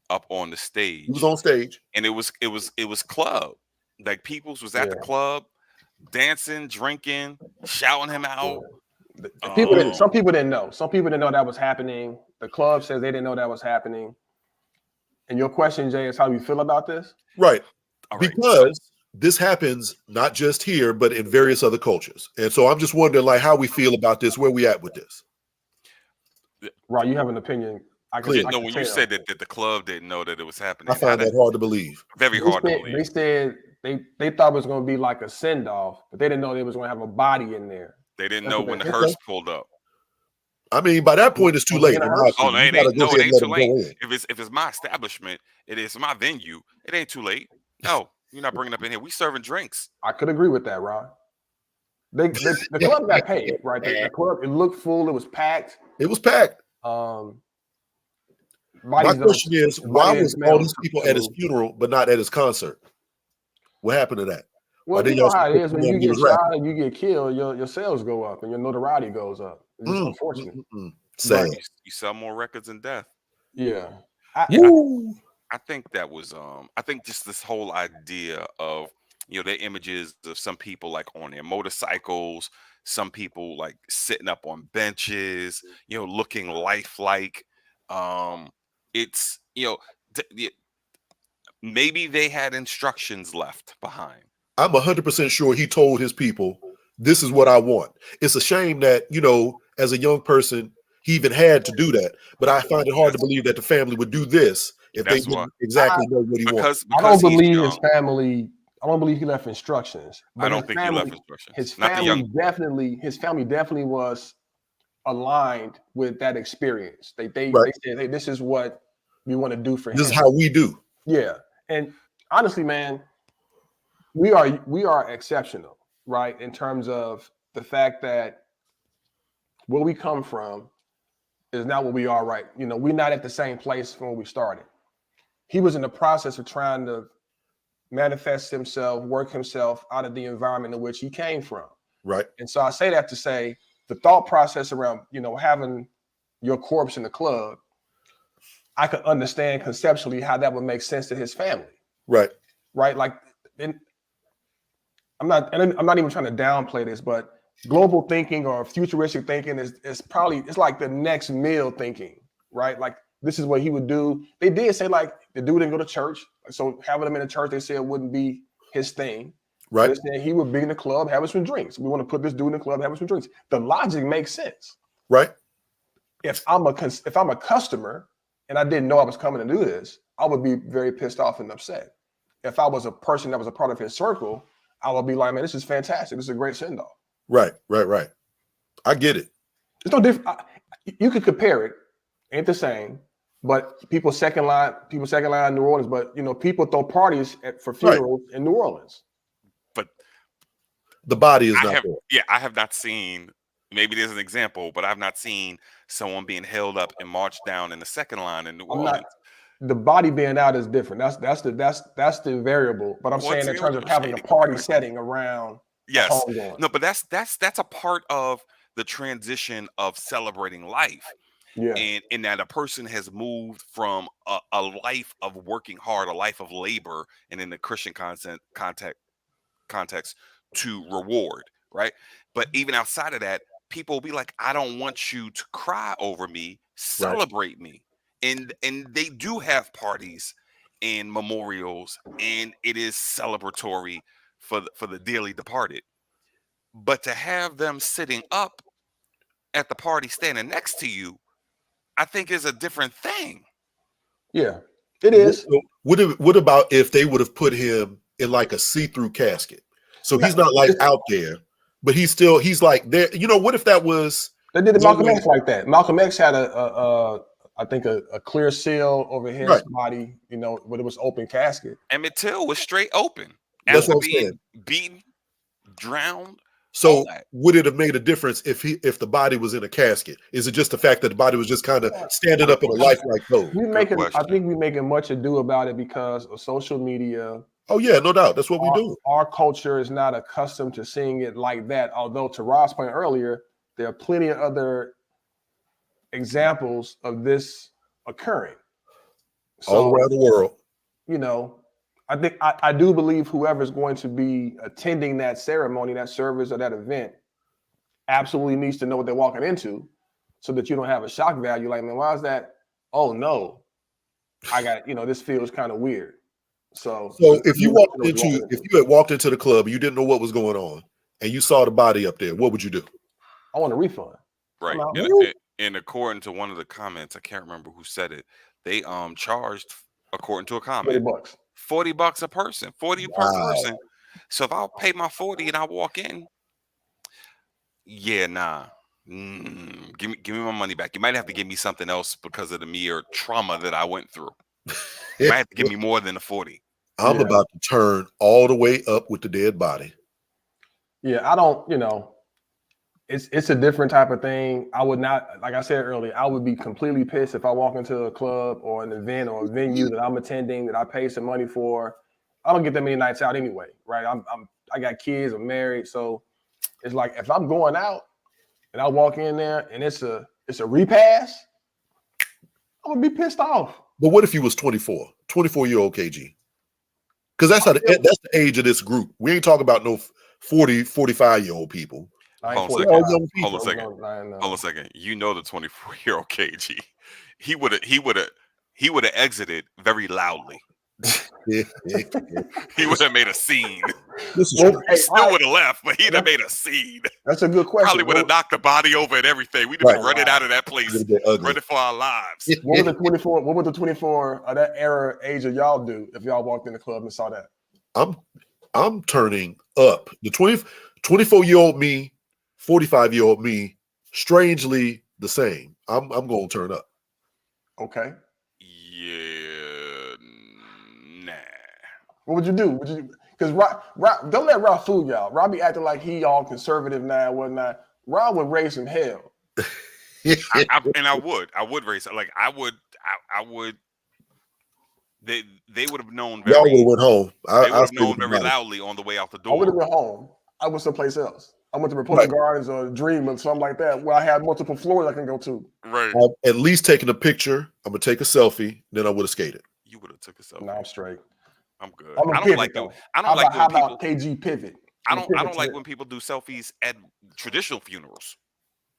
up on the stage. He was on stage. And it was club. Like Peoples was at the club, dancing, drinking, shouting him out. Some people didn't know. Some people didn't know that was happening. The club says they didn't know that was happening. And your question, Jay, is how you feel about this? Right. Because this happens not just here, but in various other cultures. And so I'm just wondering, like, how we feel about this, where we at with this. Right, you have an opinion. When you said that the club didn't know that it was happening, I find that hard to believe. Very hard to believe. They said they thought it was going to be like a send off, but they didn't know they was going to have a body in there. They didn't know when the hearse pulled up. I mean, by that point, it's too late. It ain't too late. If it's my establishment, it is my venue. It ain't too late. No, you're not bringing up in here. We serving drinks. I could agree with that, Ron. The club got paid, right? The club, it looked full. It was packed. It was packed. My question is, why was all these people at his funeral but not at his concert? What happened to that? Well, you know how it is when you get shot and you get killed, your sales go up and your notoriety goes up. It's unfortunate. Sad. You sell more records than death. Yeah. I think that was I think just this whole idea of their images of some people like on their motorcycles, some people like sitting up on benches, looking lifelike. It's maybe they had instructions left behind. I'm 100% sure he told his people, this is what I want. It's a shame that, as a young person, he even had to do that. But I find it hard to believe that the family would do this if they didn't exactly know what he wants. I don't believe his family. I don't believe he left instructions. I don't think he left instructions. His family definitely was aligned with that experience. They said, hey, this is what we want to do for him. This is how we do. Yeah. And honestly, man, we are exceptional, right? In terms of the fact that where we come from is not what we are, right? We're not at the same place from where we started. He was in the process of trying to manifest himself, work himself out of the environment in which he came from. Right. And so I say that to say the thought process around, having your corpse in the club, I could understand conceptually how that would make sense to his family. Right. Right. Like, I'm not even trying to downplay this, but global thinking or futuristic thinking is probably, it's like the next meal thinking, right? Like, this is what he would do. They did say, like, the dude didn't go to church. So having him in the church, they said it wouldn't be his thing. Right. They said he would be in the club having some drinks. We want to put this dude in the club having some drinks. The logic makes sense. Right. If I'm a customer and I didn't know I was coming to do this, I would be very pissed off and upset. If I was a person that was a part of his circle, I would be like, man, this is fantastic. This is a great send-off. Right. I get it. It's no different. You could compare it. Ain't the same. But people second line in New Orleans. But people throw parties for funerals in New Orleans. But the body is not there. Yeah, I have not seen. Maybe there's an example, but I've not seen someone being held up and marched down in the second line in New Orleans. The body being out is different. That's the variable. But I'm saying in terms of having a party setting around. Yes. No, but that's a part of the transition of celebrating life. Yeah. And in that a person has moved from a life of working hard, a life of labor, and in the Christian context to reward, right? But even outside of that, people will be like, I don't want you to cry over me, celebrate me. And they do have parties and memorials, and it is celebratory for the dearly departed. But to have them sitting up at the party standing next to you, I think is a different thing. Yeah, it is. What about if they would have put him in like a see-through casket? So he's not like out there, but he's like there. What if that was? They did Malcolm X like that. Malcolm X had I think a clear seal over his body, but it was open casket. Emmett Till was straight open. That's after what I'm saying. Beaten, drowned. So would it have made a difference if the body was in a casket? Is it just the fact that the body was just kind of standing up in a lifelike pose? I think we're making much ado about it because of social media. Oh yeah, no doubt. That's what we do. Our culture is not accustomed to seeing it like that. Although to Rob's point earlier, there are plenty of other examples of this occurring all around the world. I think I do believe whoever's going to be attending that ceremony, that service, or that event absolutely needs to know what they're walking into so that you don't have a shock value. Like, man, why is that? Oh no, I got, this feels kind of weird. So if you had walked into the club and you didn't know what was going on and you saw the body up there, what would you do? I want a refund. Right. And according to one of the comments, I can't remember who said it, they charged, according to a comment, $40 a person, 40 per person. So if I'll pay my 40 and I walk in, yeah, nah. Give me my money back. You might have to give me something else because of the mere trauma that I went through. You might have to give me more than the 40. I'm about to turn all the way up with the dead body. Yeah, I don't, it's a different type of thing. I would not, like I said earlier, I would be completely pissed if I walk into a club or an event or a venue that I'm attending that I pay some money for. I don't get that many nights out anyway, right? I got kids, I'm married, so it's like if I'm going out and I walk in there and it's a repass, I'm gonna be pissed off. But what if you was 24-year-old KG? Because that's the age of this group. We ain't talking about no 40, 45-year-old people. Hold a second. You know the 24-year-old KG. He would have exited very loudly. He would have made a scene. He still would have left, but he'd have made a scene. That's a good question. Probably would have knocked the body over and everything. We'd have been running out of that place, running for our lives. What would the 24 of that era age of y'all do if y'all walked in the club and saw that? I'm turning up. The 24-year-old me, 45-year-old me, strangely the same. I'm going to turn up. Okay. Yeah, nah. What would you do? Because Rob, don't let Rob fool y'all. Rob be acting like he all conservative now and whatnot. Rob would raise some hell. I would raise like I would. They would have known. Y'all would have went home. They would have known very loudly on the way out the door. I would have went home. I went someplace else. I went to Republic Gardens or Dream or something like that, where I had multiple floors I can go to. Right. At least taking a picture. I'm gonna take a selfie. Then I would have skated. You would have took a selfie. No, I'm straight. I'm good. I don't like KG pivot. I don't like when people do selfies at traditional funerals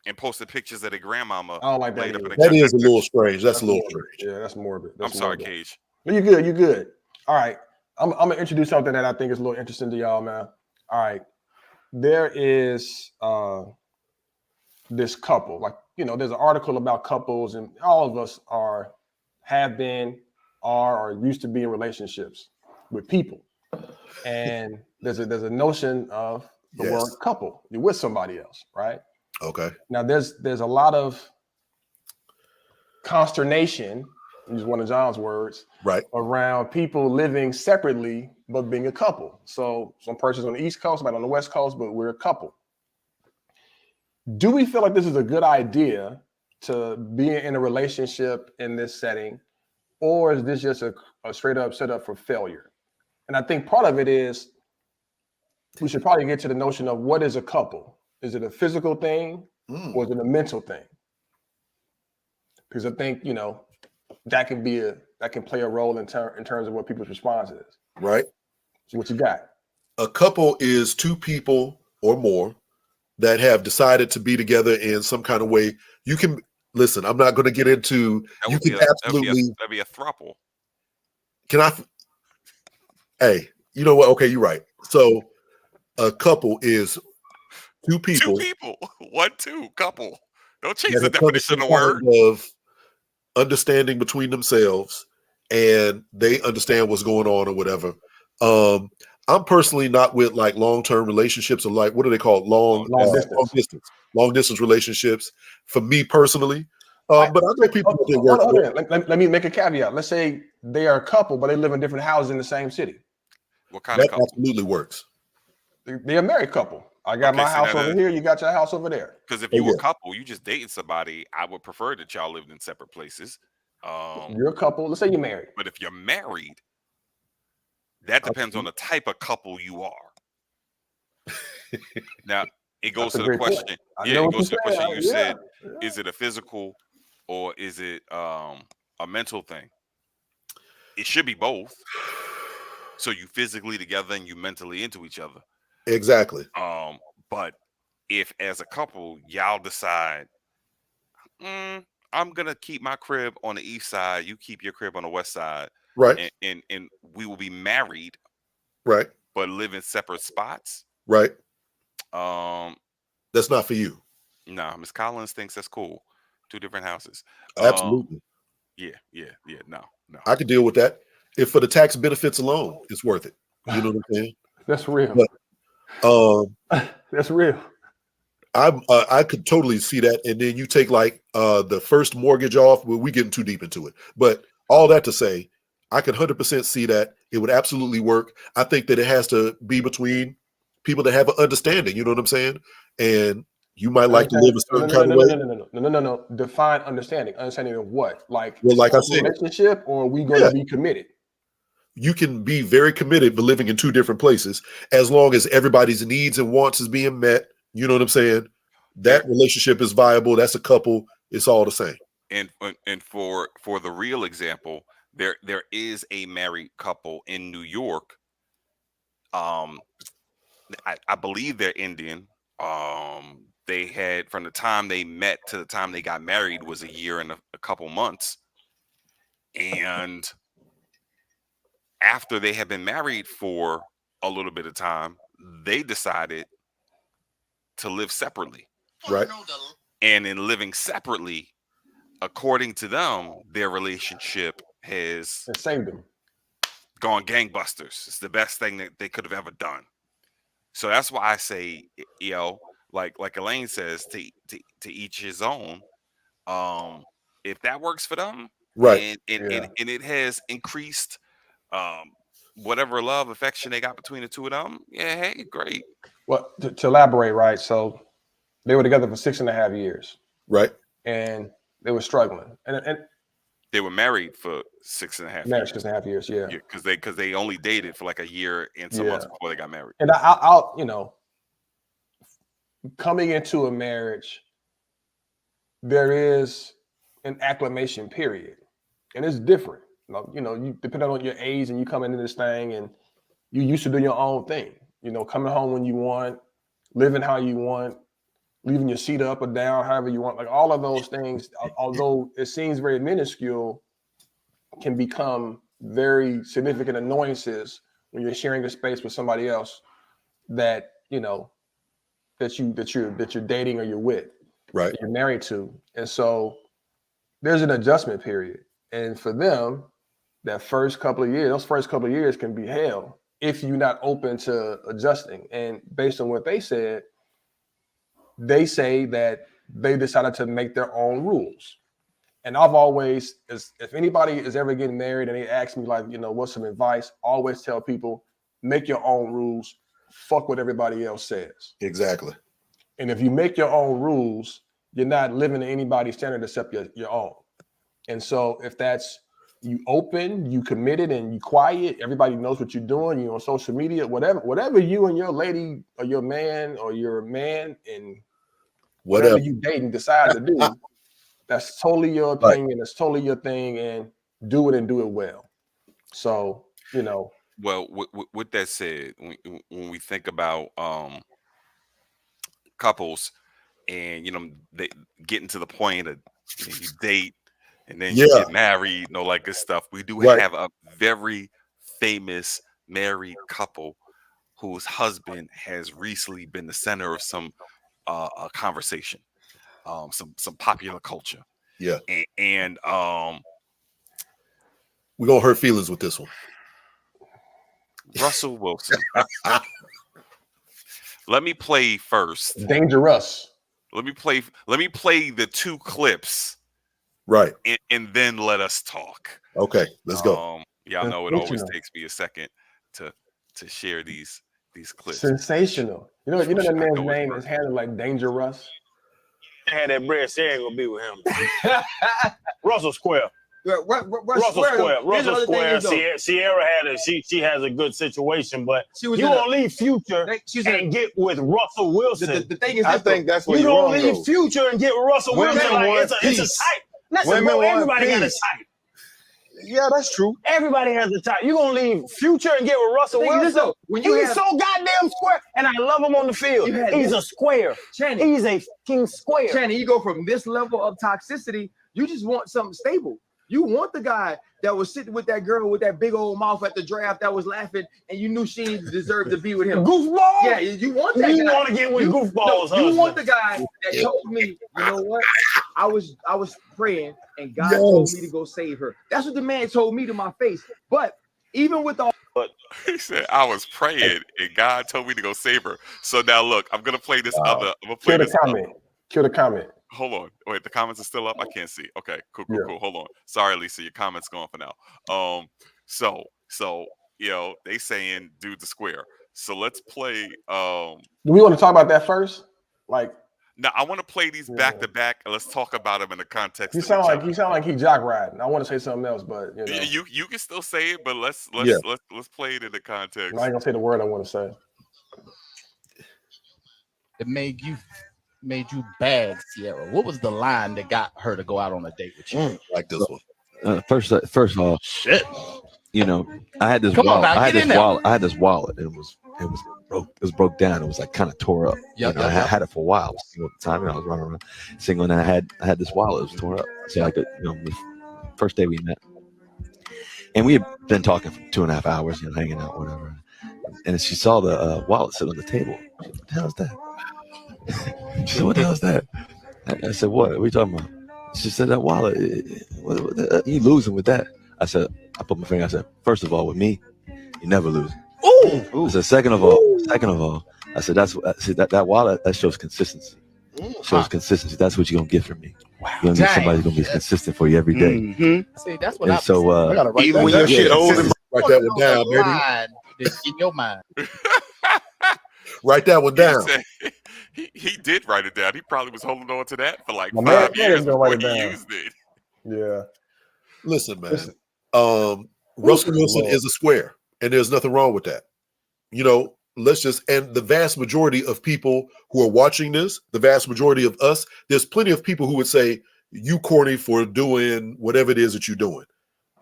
and posted pictures of their grandmama. I don't like that. That is a little strange. That's a little strange. Yeah, that's morbid. I'm sorry, Cage. No, you're good. You're good. All right. I'm gonna introduce something that I think is a little interesting to y'all, man. All right. There is this couple, there's an article about couples, and all of us have been, or used to be in relationships with people. And there's a notion of the word couple. You're with somebody else, right? Okay. Now there's a lot of consternation use one of John's words, right, around people living separately but being a couple. So some person's on the East Coast, somebody on the West Coast, but we're a couple. Do we feel like this is a good idea to be in a relationship in this setting, or is this just a straight up setup for failure? And I think part of it is we should probably get to the notion of what is a couple. Is it a physical thing or is it a mental thing? Because I think, that can play a role in terms of what people's response is. right. So what you got? A couple is two people or more that have decided to be together in some kind of way. You can listen. I'm not going to get into. You can absolutely. That'd be a throuple. Can I? Hey, you know what? Okay, you're right. So a couple is two people. Two people. 1, 2 couple. Don't change that the have come to definition some of word. kind of understanding between themselves, and they understand what's going on or whatever. I'm personally not with like long-term relationships or like, what are they called? Long distance relationships for me personally. But I know people that work. Let me make a caveat. Let's say they are a couple, but they live in different houses in the same city. What kind of couple? Absolutely works. They're a married couple. I got my house over here. You got your house over there. Because if you were a couple, you just dating somebody, I would prefer that y'all lived in separate places. You're a couple. Let's say you're married. But if you're married, that depends on the type of couple you are. Now, it goes to the question. Yeah, it goes to the question you said, is it a physical or is it a mental thing? It should be both. So you physically together and you mentally into each other. Exactly. But if as a couple, y'all decide, I'm gonna keep my crib on the east side, you keep your crib on the west side. Right. And we will be married. Right. But live in separate spots. Right. That's not for you. No, Miss Collins thinks that's cool. 2 different houses. Absolutely. Yeah. No. I could deal with that. If for the tax benefits alone, it's worth it. You know what I'm saying? That's real. But, that's real. I could totally see that. And then you take like the first mortgage off. Well, we getting too deep into it. But all that to say, I could 100% see that it would absolutely work. I think that it has to be between people that have an understanding. You know what I'm saying? And you might like to live a certain kind of way. No. Define understanding. Understanding of what? Like I said, relationship, or are we going to be committed? You can be very committed, but living in 2 different places, as long as everybody's needs and wants is being met. You know what I'm saying? That relationship is viable. That's a couple. It's all the same. And for the real example, there is a married couple in New York. I believe they're Indian. They had, from the time they met to the time they got married, was a year and a couple months. And after they had been married for a little bit of time, they decided to live separately. Right. And in living separately, according to them, their relationship has saved them, gone gangbusters. It's the best thing that they could have ever done. So that's why I say, like Elaine says, to each his own. If that works for them, right, and it has increased whatever love, affection they got between the two of them, hey, great. Well, to elaborate, right? So they were together for 6.5 years, right? And they were struggling, and they were married for 6.5 years. 6.5 years, yeah. Because they only dated for like a year and some months before they got married. And I'll coming into a marriage, there is an acclimation period, and it's different. You depending on your age, and you come into this thing, and you used to do your own thing. Coming home when you want, living how you want, leaving your seat up or down, however you want. Like all of those things, although it seems very minuscule, can become very significant annoyances when you're sharing a space with somebody else that that you're dating or you're with, right? You're married to, and so there's an adjustment period. And for them, those first couple of years can be hell if you're not open to adjusting. And based on what they said, they say that they decided to make their own rules. And I've always, if anybody is ever getting married and they ask me like, what's some advice, I always tell people, make your own rules, fuck what everybody else says. Exactly. And if you make your own rules, you're not living to anybody's standard except your own. And so if that's you open, you committed, and you quiet, everybody knows what you're doing, you're on social media, whatever you and your lady or your man and whatever you dating decide to do, that's totally your opinion, that's totally your thing, and do it and do it well. So, Well, with that said, when we think about couples and they getting to the point of you date and then you get married, like good stuff. We do have a very famous married couple whose husband has recently been the center of some a conversation, some popular culture. Yeah, and we're gonna hurt feelings with this one. Russell Wilson. Let me play first. Dangerous. Let me play the 2 clips. Right. And then let us talk. Okay, let's go. Yeah, I know it always takes me a second to share these clips. Sensational. You know that man's name is handled like Dangerous. Had that bread, she ain't gonna be with him. Russell Square. Russell Square. Sierra she has a good situation, but you gonna leave Future and get with Russell Wilson. The thing is, I think that's where you gonna leave Future and get Russell Wilson. It's a type. Listen, bro, everybody got a type. Yeah, that's true. Everybody has a type. You gonna leave Future and get with Russell Wilson? He's so goddamn square, and I love him on the field. He's a square. Channing, he's a fucking square. Channing, you go from this level of toxicity, you just want something stable. You want the guy that was sitting with that girl with that big old mouth at the draft that was laughing, and you knew she deserved to be with him. Goofball? Yeah, you want that. You want to get with goofballs? No, you want the guy that told me, you know what? I was praying, and God told me to go save her. That's what the man told me to my face. But even with all, he said, "I was praying, and God told me to go save her." So now, look, I'm gonna play this other. I'm gonna play this comment. Kill the comment. Hold on. Wait, the comments are still up? I can't see. Okay, cool. Hold on. Sorry, Lisa, your comment's gone for now. So they saying do the square. So let's play. Do we want to talk about that first? Like, now I want to play these back to back, and let's talk about them in the context. You sound like he jock riding. I want to say something else, but you can still say it, but let's play it in the context. I ain't gonna say the word I want to say. It made you bad, Sierra. What was the line that got her to go out on a date with you? Like this one. First of all, shit. I had this wallet. I had this wallet. It was broke. It was broke down. It was like kind of tore up. I had it for a while. I was single at the time. I was running around single, and I had this wallet. It was tore up. So the first day we met, and we had been talking for 2.5 hours, hanging out, whatever. And she saw the wallet sitting on the table. She said, "What the hell is that?" She said, "What the hell is that?" I said, "What are we talking about?" She said, "That wallet. You losing with that?" I put my finger. I said, "First of all, with me, you never lose." Ooh. I said, second of all, I said, that wallet, that shows consistency. Shows consistency. That's what you're gonna get from me. Wow. You're gonna get somebody who's gonna be consistent for you every day. Mm-hmm. See, that's what even when your shit old, write that one down, baby. In your mind. Write that one down. He did write it down. He probably was holding on to that for like 5 years before he used it. Yeah. Listen, man. Russell Wilson is a square, and there's nothing wrong with that. And the vast majority of people who are watching this, the vast majority of us, there's plenty of people who would say, you corny for doing whatever it is that you're doing.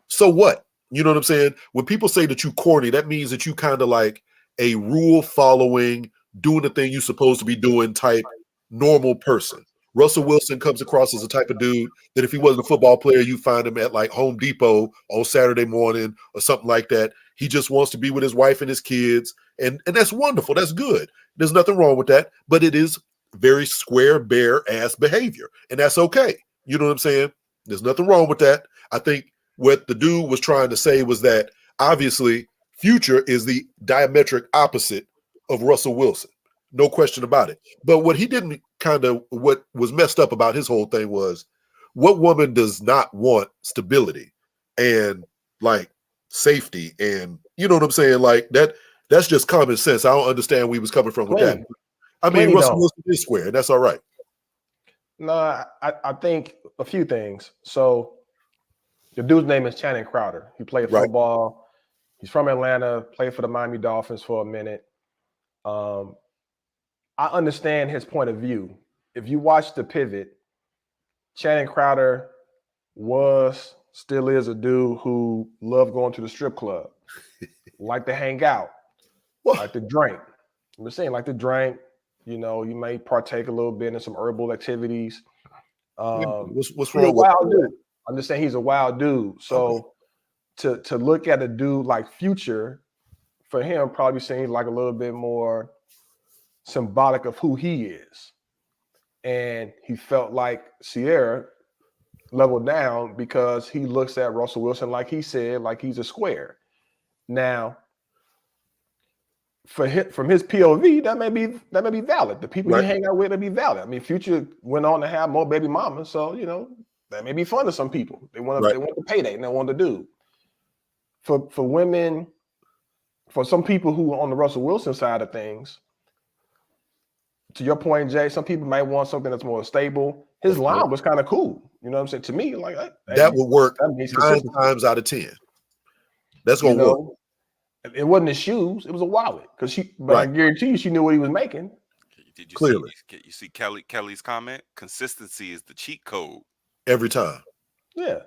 So what? You know what I'm saying? When people say that you corny, that means that you kind of like a rule following, doing the thing you're supposed to be doing type normal person. Russell Wilson comes across as a type of dude that if he wasn't a football player, you find him at like Home Depot on Saturday morning or something like that. He just wants to be with his wife and his kids. And that's wonderful. That's good. There's nothing wrong with that. But it is very square, bare ass behavior. And that's okay. You know what I'm saying? There's nothing wrong with that. I think what the dude was trying to say was that obviously Future is the diametric opposite of Russell Wilson. No question about it. But what he didn't what was messed up about his whole thing was What woman does not want stability and like safety? And you know what I'm saying? Like that's just common sense. I don't understand where he was coming from with that. I mean, Russell Wilson is square, and that's all right. No, I think a few things. So the dude's name is Channing Crowder. He played football. He's from Atlanta, played for the Miami Dolphins for a minute. I understand his point of view. If you watch The Pivot, Channing Crowder still is a dude who loved going to the strip club, like to hang out, like to drink. I'm just saying, like to drink. You know, you may partake a little bit in some herbal activities. What's he's a wrong wild with dude. I'm just saying he's a wild dude. So to look at a dude like Future, for him, probably seems like a little bit more symbolic of who he is. And he felt like Sierra leveled down because he looks at Russell Wilson, like he said, like he's a square. Now, from his POV, that may be valid. The people he hang out with may be valid. I mean, Future went on to have more baby mamas, so you know that may be fun to some people. They want the payday and they want to do. For women, for some people who are on the Russell Wilson side of things, to your point, Jay, some people might want something that's more stable. His line was kind of cool. You know what I'm saying? To me, like that would work 9 times out of 10. That's gonna work. It wasn't his shoes; it was a wallet. But I guarantee you, she knew what he was making. Did you see Kelly's comment? Consistency is the cheat code every time. Yeah,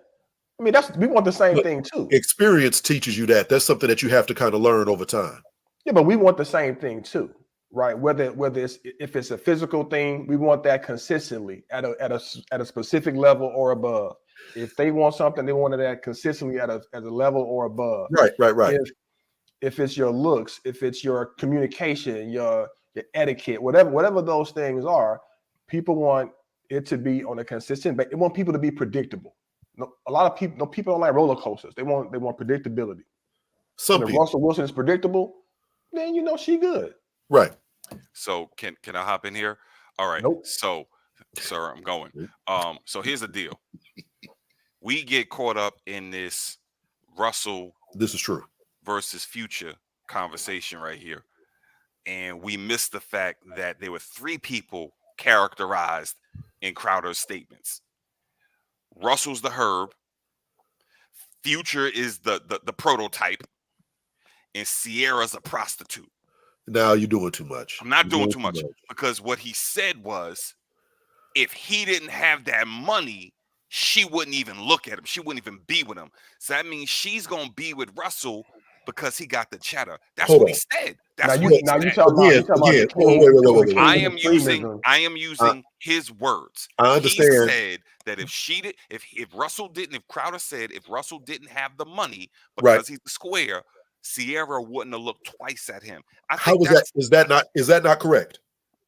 I mean we want the same thing too. Experience teaches you that. That's something that you have to kind of learn over time. Yeah, but we want the same thing too, right? Whether if it's a physical thing, we want that consistently at a specific level or above. If they want something, they want it at consistently at a level or above. Right. If it's your looks, if it's your communication, your etiquette, whatever those things are, people want it to be on a consistent basis. They want people to be predictable. A lot of people don't like roller coasters. They want predictability. If Russell Wilson is predictable, then you know she good. Right. So can I hop in here? All right. Nope. So, sir, I'm going. So here's the deal. We get caught up in this Russell. This is true. Versus Future conversation right here. And we missed the fact that there were 3 people characterized in Crowder's statements. Russell's the herb, Future is the prototype, and Sierra's a prostitute. Now you're doing too much. I'm not doing too much because what he said was if he didn't have that money, she wouldn't even look at him. She wouldn't even be with him. So that means she's going to be with Russell because he got the cheddar. That's what he said. That's what he said. I am using his words. I understand. He said that if Crowder said if Russell didn't have the money because he's a square, Sierra wouldn't have looked twice at him. How was that? Is that not correct?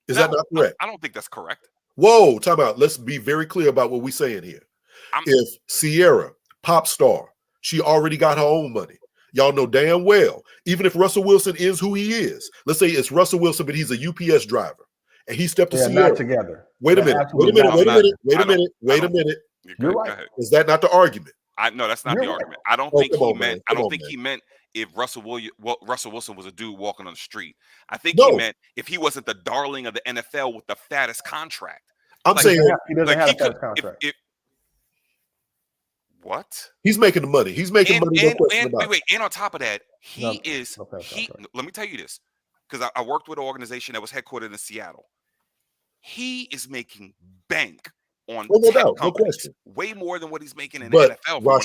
Is that not correct? I don't think that's correct. Whoa, time out. Let's be very clear about what we're saying here. If Sierra, pop star, she already got her own money. Y'all know damn well, even if Russell Wilson is who he is, let's say it's Russell Wilson, but he's a UPS driver, and he stepped to Sierra. Not together. Wait a minute. You're right. Is that not the argument? No, that's not the argument. I don't think he meant. I don't think he meant if Russell Wilson was a dude walking on the street. I think he meant if he wasn't the darling of the NFL with the fattest contract. I'm saying he doesn't have a fattest contract. What? He's making the money. He's making money. And on top of that, let me tell you this, because I worked with an organization that was headquartered in Seattle. He is making bank on no question. Way more than what he's making in the NFL. Hold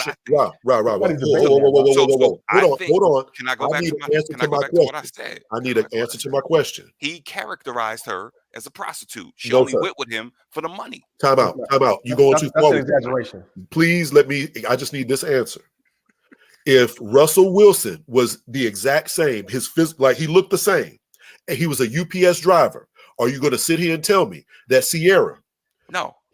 on. Can I go back to what I said? I need an answer to my question. He characterized her as a prostitute. She only went with him for the money. Time out. You going too far. That's an exaggeration. Please I just need this answer. If Russell Wilson was the exact same, he looked the same, and he was a UPS driver, are you going to sit here and tell me that Sierra,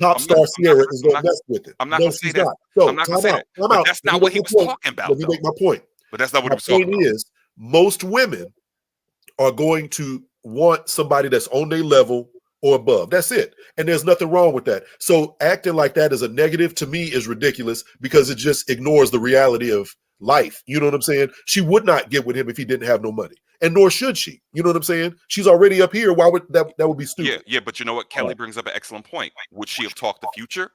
top star Sierra, is going to mess with it? I'm not going to say that. I'm not going to say that. But that's not what he was talking about. Let me make my point. But that's not what he was talking about. My point is, most women are going to want somebody that's on their level or above. That's it. And there's nothing wrong with that. So acting like that is a negative to me is ridiculous because it just ignores the reality of life. You know what I'm saying? She would not get with him if he didn't have no money. And nor should she. You know what I'm saying? She's already up here. Why would that would be stupid? Yeah, but you know what? Kelly brings up an excellent point. Would she have talked the future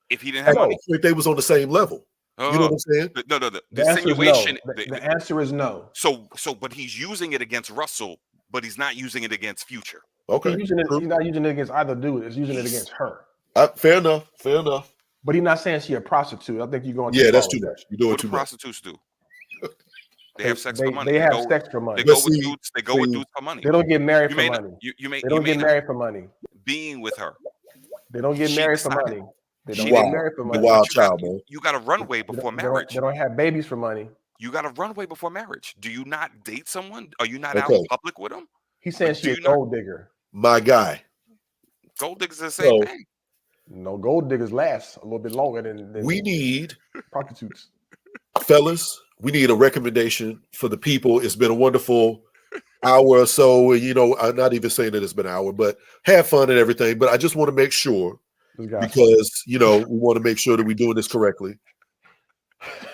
if he didn't have money? If they was on the same level. You know what I'm saying? No. The answer is no. Insinuation. The answer is no. So, but he's using it against Russell, but he's not using it against Future. Okay. He's not using it against either dude. He's using it against her. Fair enough. Fair enough. But he's not saying she a prostitute. I think you're going. Yeah, that's too much. You're doing what too do much. Prostitutes do? They have sex for money. They have sex for money. They go with dudes. They go with dudes for money. They don't get married for money. They don't get married for money. Being with her. They don't get married for money. They don't get married for money. The wild child, man. You got a runway before marriage. They don't have babies for money. You got a runway before marriage. Do you not date someone? Are you not out in public with them? He's saying she's a gold digger. My guy. Gold diggers are the same thing. No, gold diggers last a little bit longer than we need prostitutes. Fellas, we need a recommendation for the people. It's been a wonderful hour or so. You know, I'm not even saying that it's been an hour, but have fun and everything. But I just want to make sure, because, you know, we want to make sure that we're doing this correctly.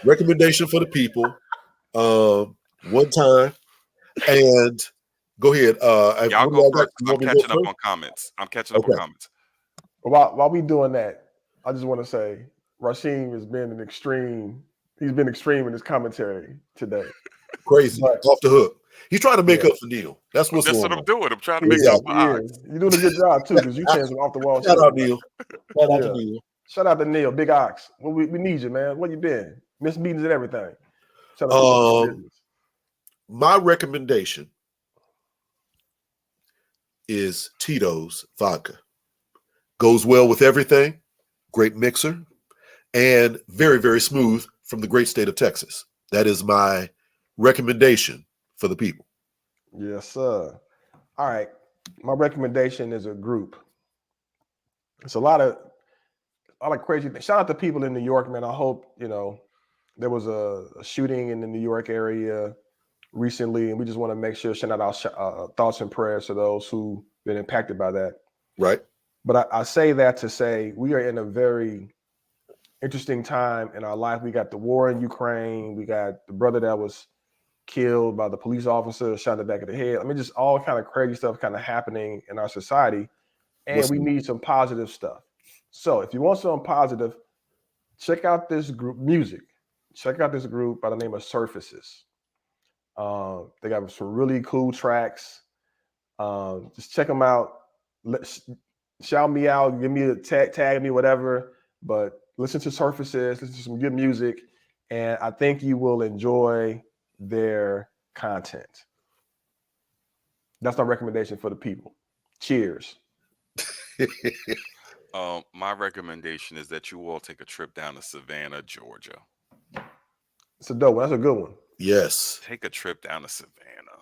Recommendation for the people. One time. And go ahead. Y'all go first. I'm catching up on comments. I'm catching up on comments. While we doing that, I just want to say Rasheem has been an extreme. He's been extreme in his commentary today. Crazy, off the hook. He's trying to make up for Neil. That's what I'm doing. I'm trying to make up for Neil. You're doing a good job too, because you saying some off the wall. Shout out Neil. Shout out to Neil. Shout out to Neil, Big Ox. Well, we need you, man. Where you been? Missed meetings and everything. My recommendation is Tito's vodka. Goes well with everything. Great mixer. And very, very smooth from the great state of Texas. That is my recommendation for the people. Yes, sir. All right. My recommendation is a group. It's a lot of crazy things. Shout out to people in New York, man. I hope, you know, there was a shooting in the New York area recently, and we just want to make sure, send out our thoughts and prayers to those who've been impacted by that. Right. But I say that to say we are in a very interesting time in our life. We got the war in Ukraine. We got the brother that was killed by the police officer, shot in the back of the head. I mean, just all kind of crazy stuff kind of happening in our society. And we need some positive stuff. So if you want something positive, check out this group music. Check out this group by the name of Surfaces. They got some really cool tracks. Just check them out. Shout me out, give me a tag me, whatever. But listen to Surfaces, listen to some good music, and I think you will enjoy their content. That's my recommendation for the people. Cheers. My recommendation is that you all take a trip down to Savannah, Georgia. It's a dope one. That's a good one. Yes. Take a trip down to Savannah.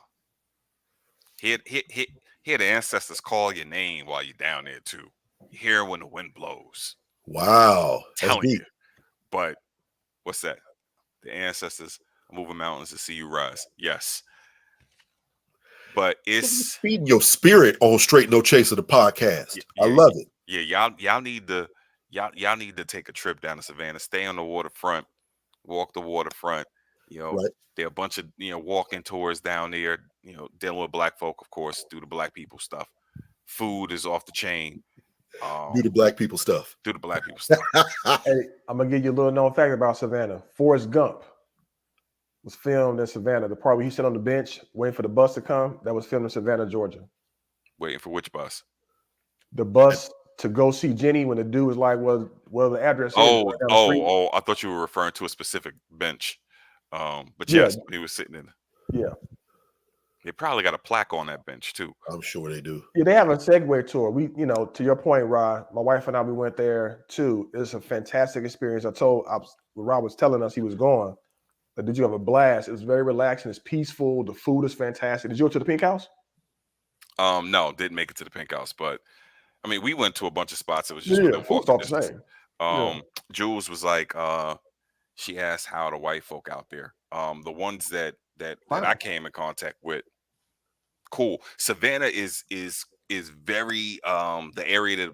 Hear the ancestors call your name while you're down there too. You hear when the wind blows. Wow. Telling you. But what's that? The ancestors moving mountains to see you rise. Yes. But it's feeding your spirit on Straight No Chaser, the podcast. I love it. Yeah, y'all need to take a trip down to Savannah. Stay on the waterfront, walk the waterfront. You know, there are a bunch of walking tours down there. You know, dealing with black folk, of course, do the black people stuff. Food is off the chain. Do the black people stuff. Do the black people stuff. Hey, I'm gonna give you a little known fact about Savannah. Forrest Gump was filmed in Savannah. The part where he sat on the bench waiting for the bus to come, that was filmed in Savannah, Georgia. Waiting for which bus? The bus to go see Jenny when the dude was like, well, the address. I thought you were referring to a specific bench. But yes, when he was sitting in. Yeah. They probably got a plaque on that bench too. I'm sure they do. Yeah, they have a Segway tour. We, to your point, Rod, my wife and I, we went there too. It's a fantastic experience. Rod was telling us he was going. But did you have a blast? It was very relaxing. It's peaceful. The food is fantastic. Did you go to the Pink House? No, didn't make it to the Pink House, but I mean, we went to a bunch of spots. It was just the same. Jules was like, she asked how the white folk out there. The ones that I came in contact with, cool. Savannah is is very the area that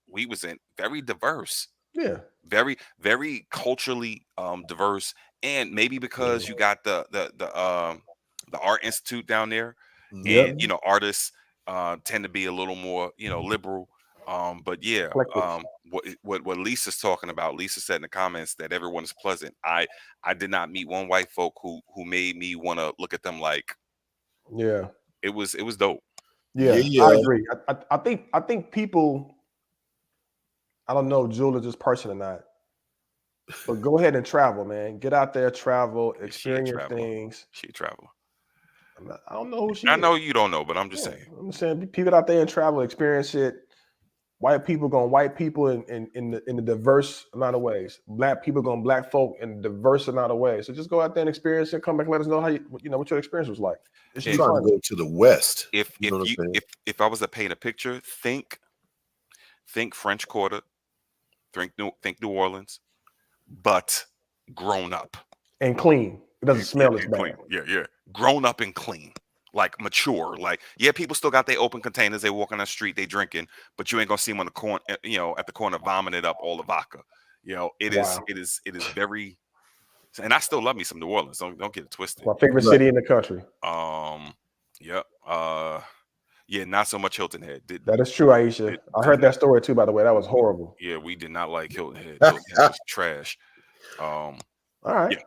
we was in, very diverse. Yeah. Very, very culturally diverse, and maybe because you got the Art Institute down there, Yep. and artists tend to be a little more liberal. But yeah, what Lisa's talking about, Lisa said in the comments that everyone is pleasant. I did not meet one white folk who made me want to look at them like. Yeah. It was dope. Yeah, I agree. I think people. I don't know if Jewel is this person or not, but go ahead and travel, man. Get out there, travel, experience things. She a traveler. I don't know who she I is. know you don't know, but I'm just saying. I'm saying people out there and travel, experience it. White people going white people in the diverse amount of ways. Black people going black folk in diverse amount of ways. So just go out there and experience it. Come back, and let us know how what your experience was like. It's trying to go to the West. If I was to paint a picture, think French Quarter, think New Orleans, but grown up and clean. It doesn't smell as bad. Clean. Yeah, grown up and clean, like mature. Like people still got their open containers. They walk on the street, they drinking, but you ain't gonna see them on the corner. At the corner, vomiting up all the vodka. It is very. And I still love me some New Orleans. Don't get it twisted. My favorite city in the country. Yeah, not so much Hilton Head. That is true, Aisha. I heard that story too, by the way. That was horrible. Yeah, we did not like Hilton Head. Hilton Head was trash. All right. Yeah.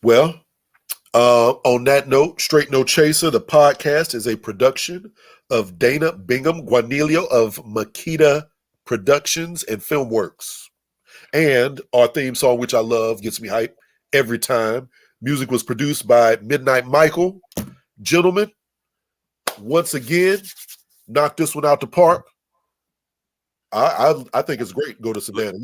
Well, on that note, Straight No Chaser, the podcast is a production of Dana Bingham Guanilio of Makita Productions and Filmworks. And our theme song, which I love, gets me hyped every time. Music was produced by Midnight Michael. Gentlemen, once again, knock this one out the park. I think it's great. Go to Savannah.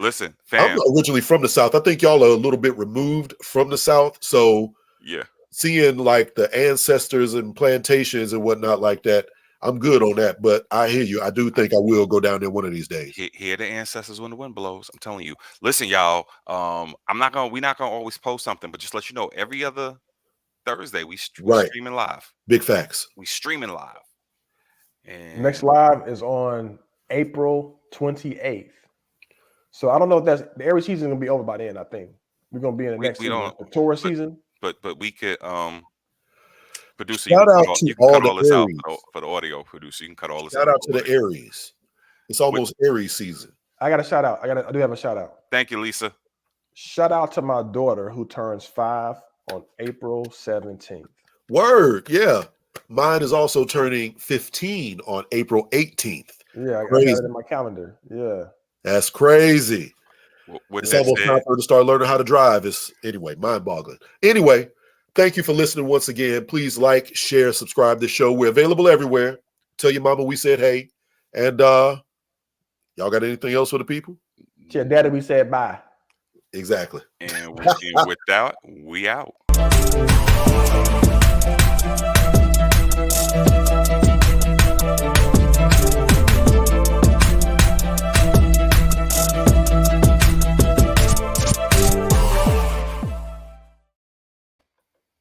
Listen, fam. I'm originally from the South. I think y'all are a little bit removed from the South. So yeah, seeing like the ancestors and plantations and whatnot like that, I'm good on that. But I hear you. I do think I will go down there one of these days. Hear the ancestors when the wind blows. I'm telling you. Listen, y'all. We're not gonna always post something, but just let you know, every other Thursday we streaming live. Big facts. We streaming live. And next live is on April 28th. So I don't know if that's the Aries season gonna be over by then. I think we're gonna be in the next season, the Taurus season. But we could producer. Shout out to you can all cut the all this out Aries. for the audio producer. You can cut all this Shout out to the Aries. It's almost Aries season. I got a shout out. I do have a shout out. Thank you, Lisa. Shout out to my daughter who turns 5 on April 17th. Word, yeah. Mine is also turning 15 on April 18th. Yeah, I got it in my calendar. Yeah. That's crazy. It's almost time for her to start learning how to drive. Anyway, mind-boggling. Anyway, thank you for listening once again. Please like, share, subscribe to the show. We're available everywhere. Tell your mama we said hey. And y'all got anything else for the people? Yeah, daddy, we said bye. Exactly. And with that, we out.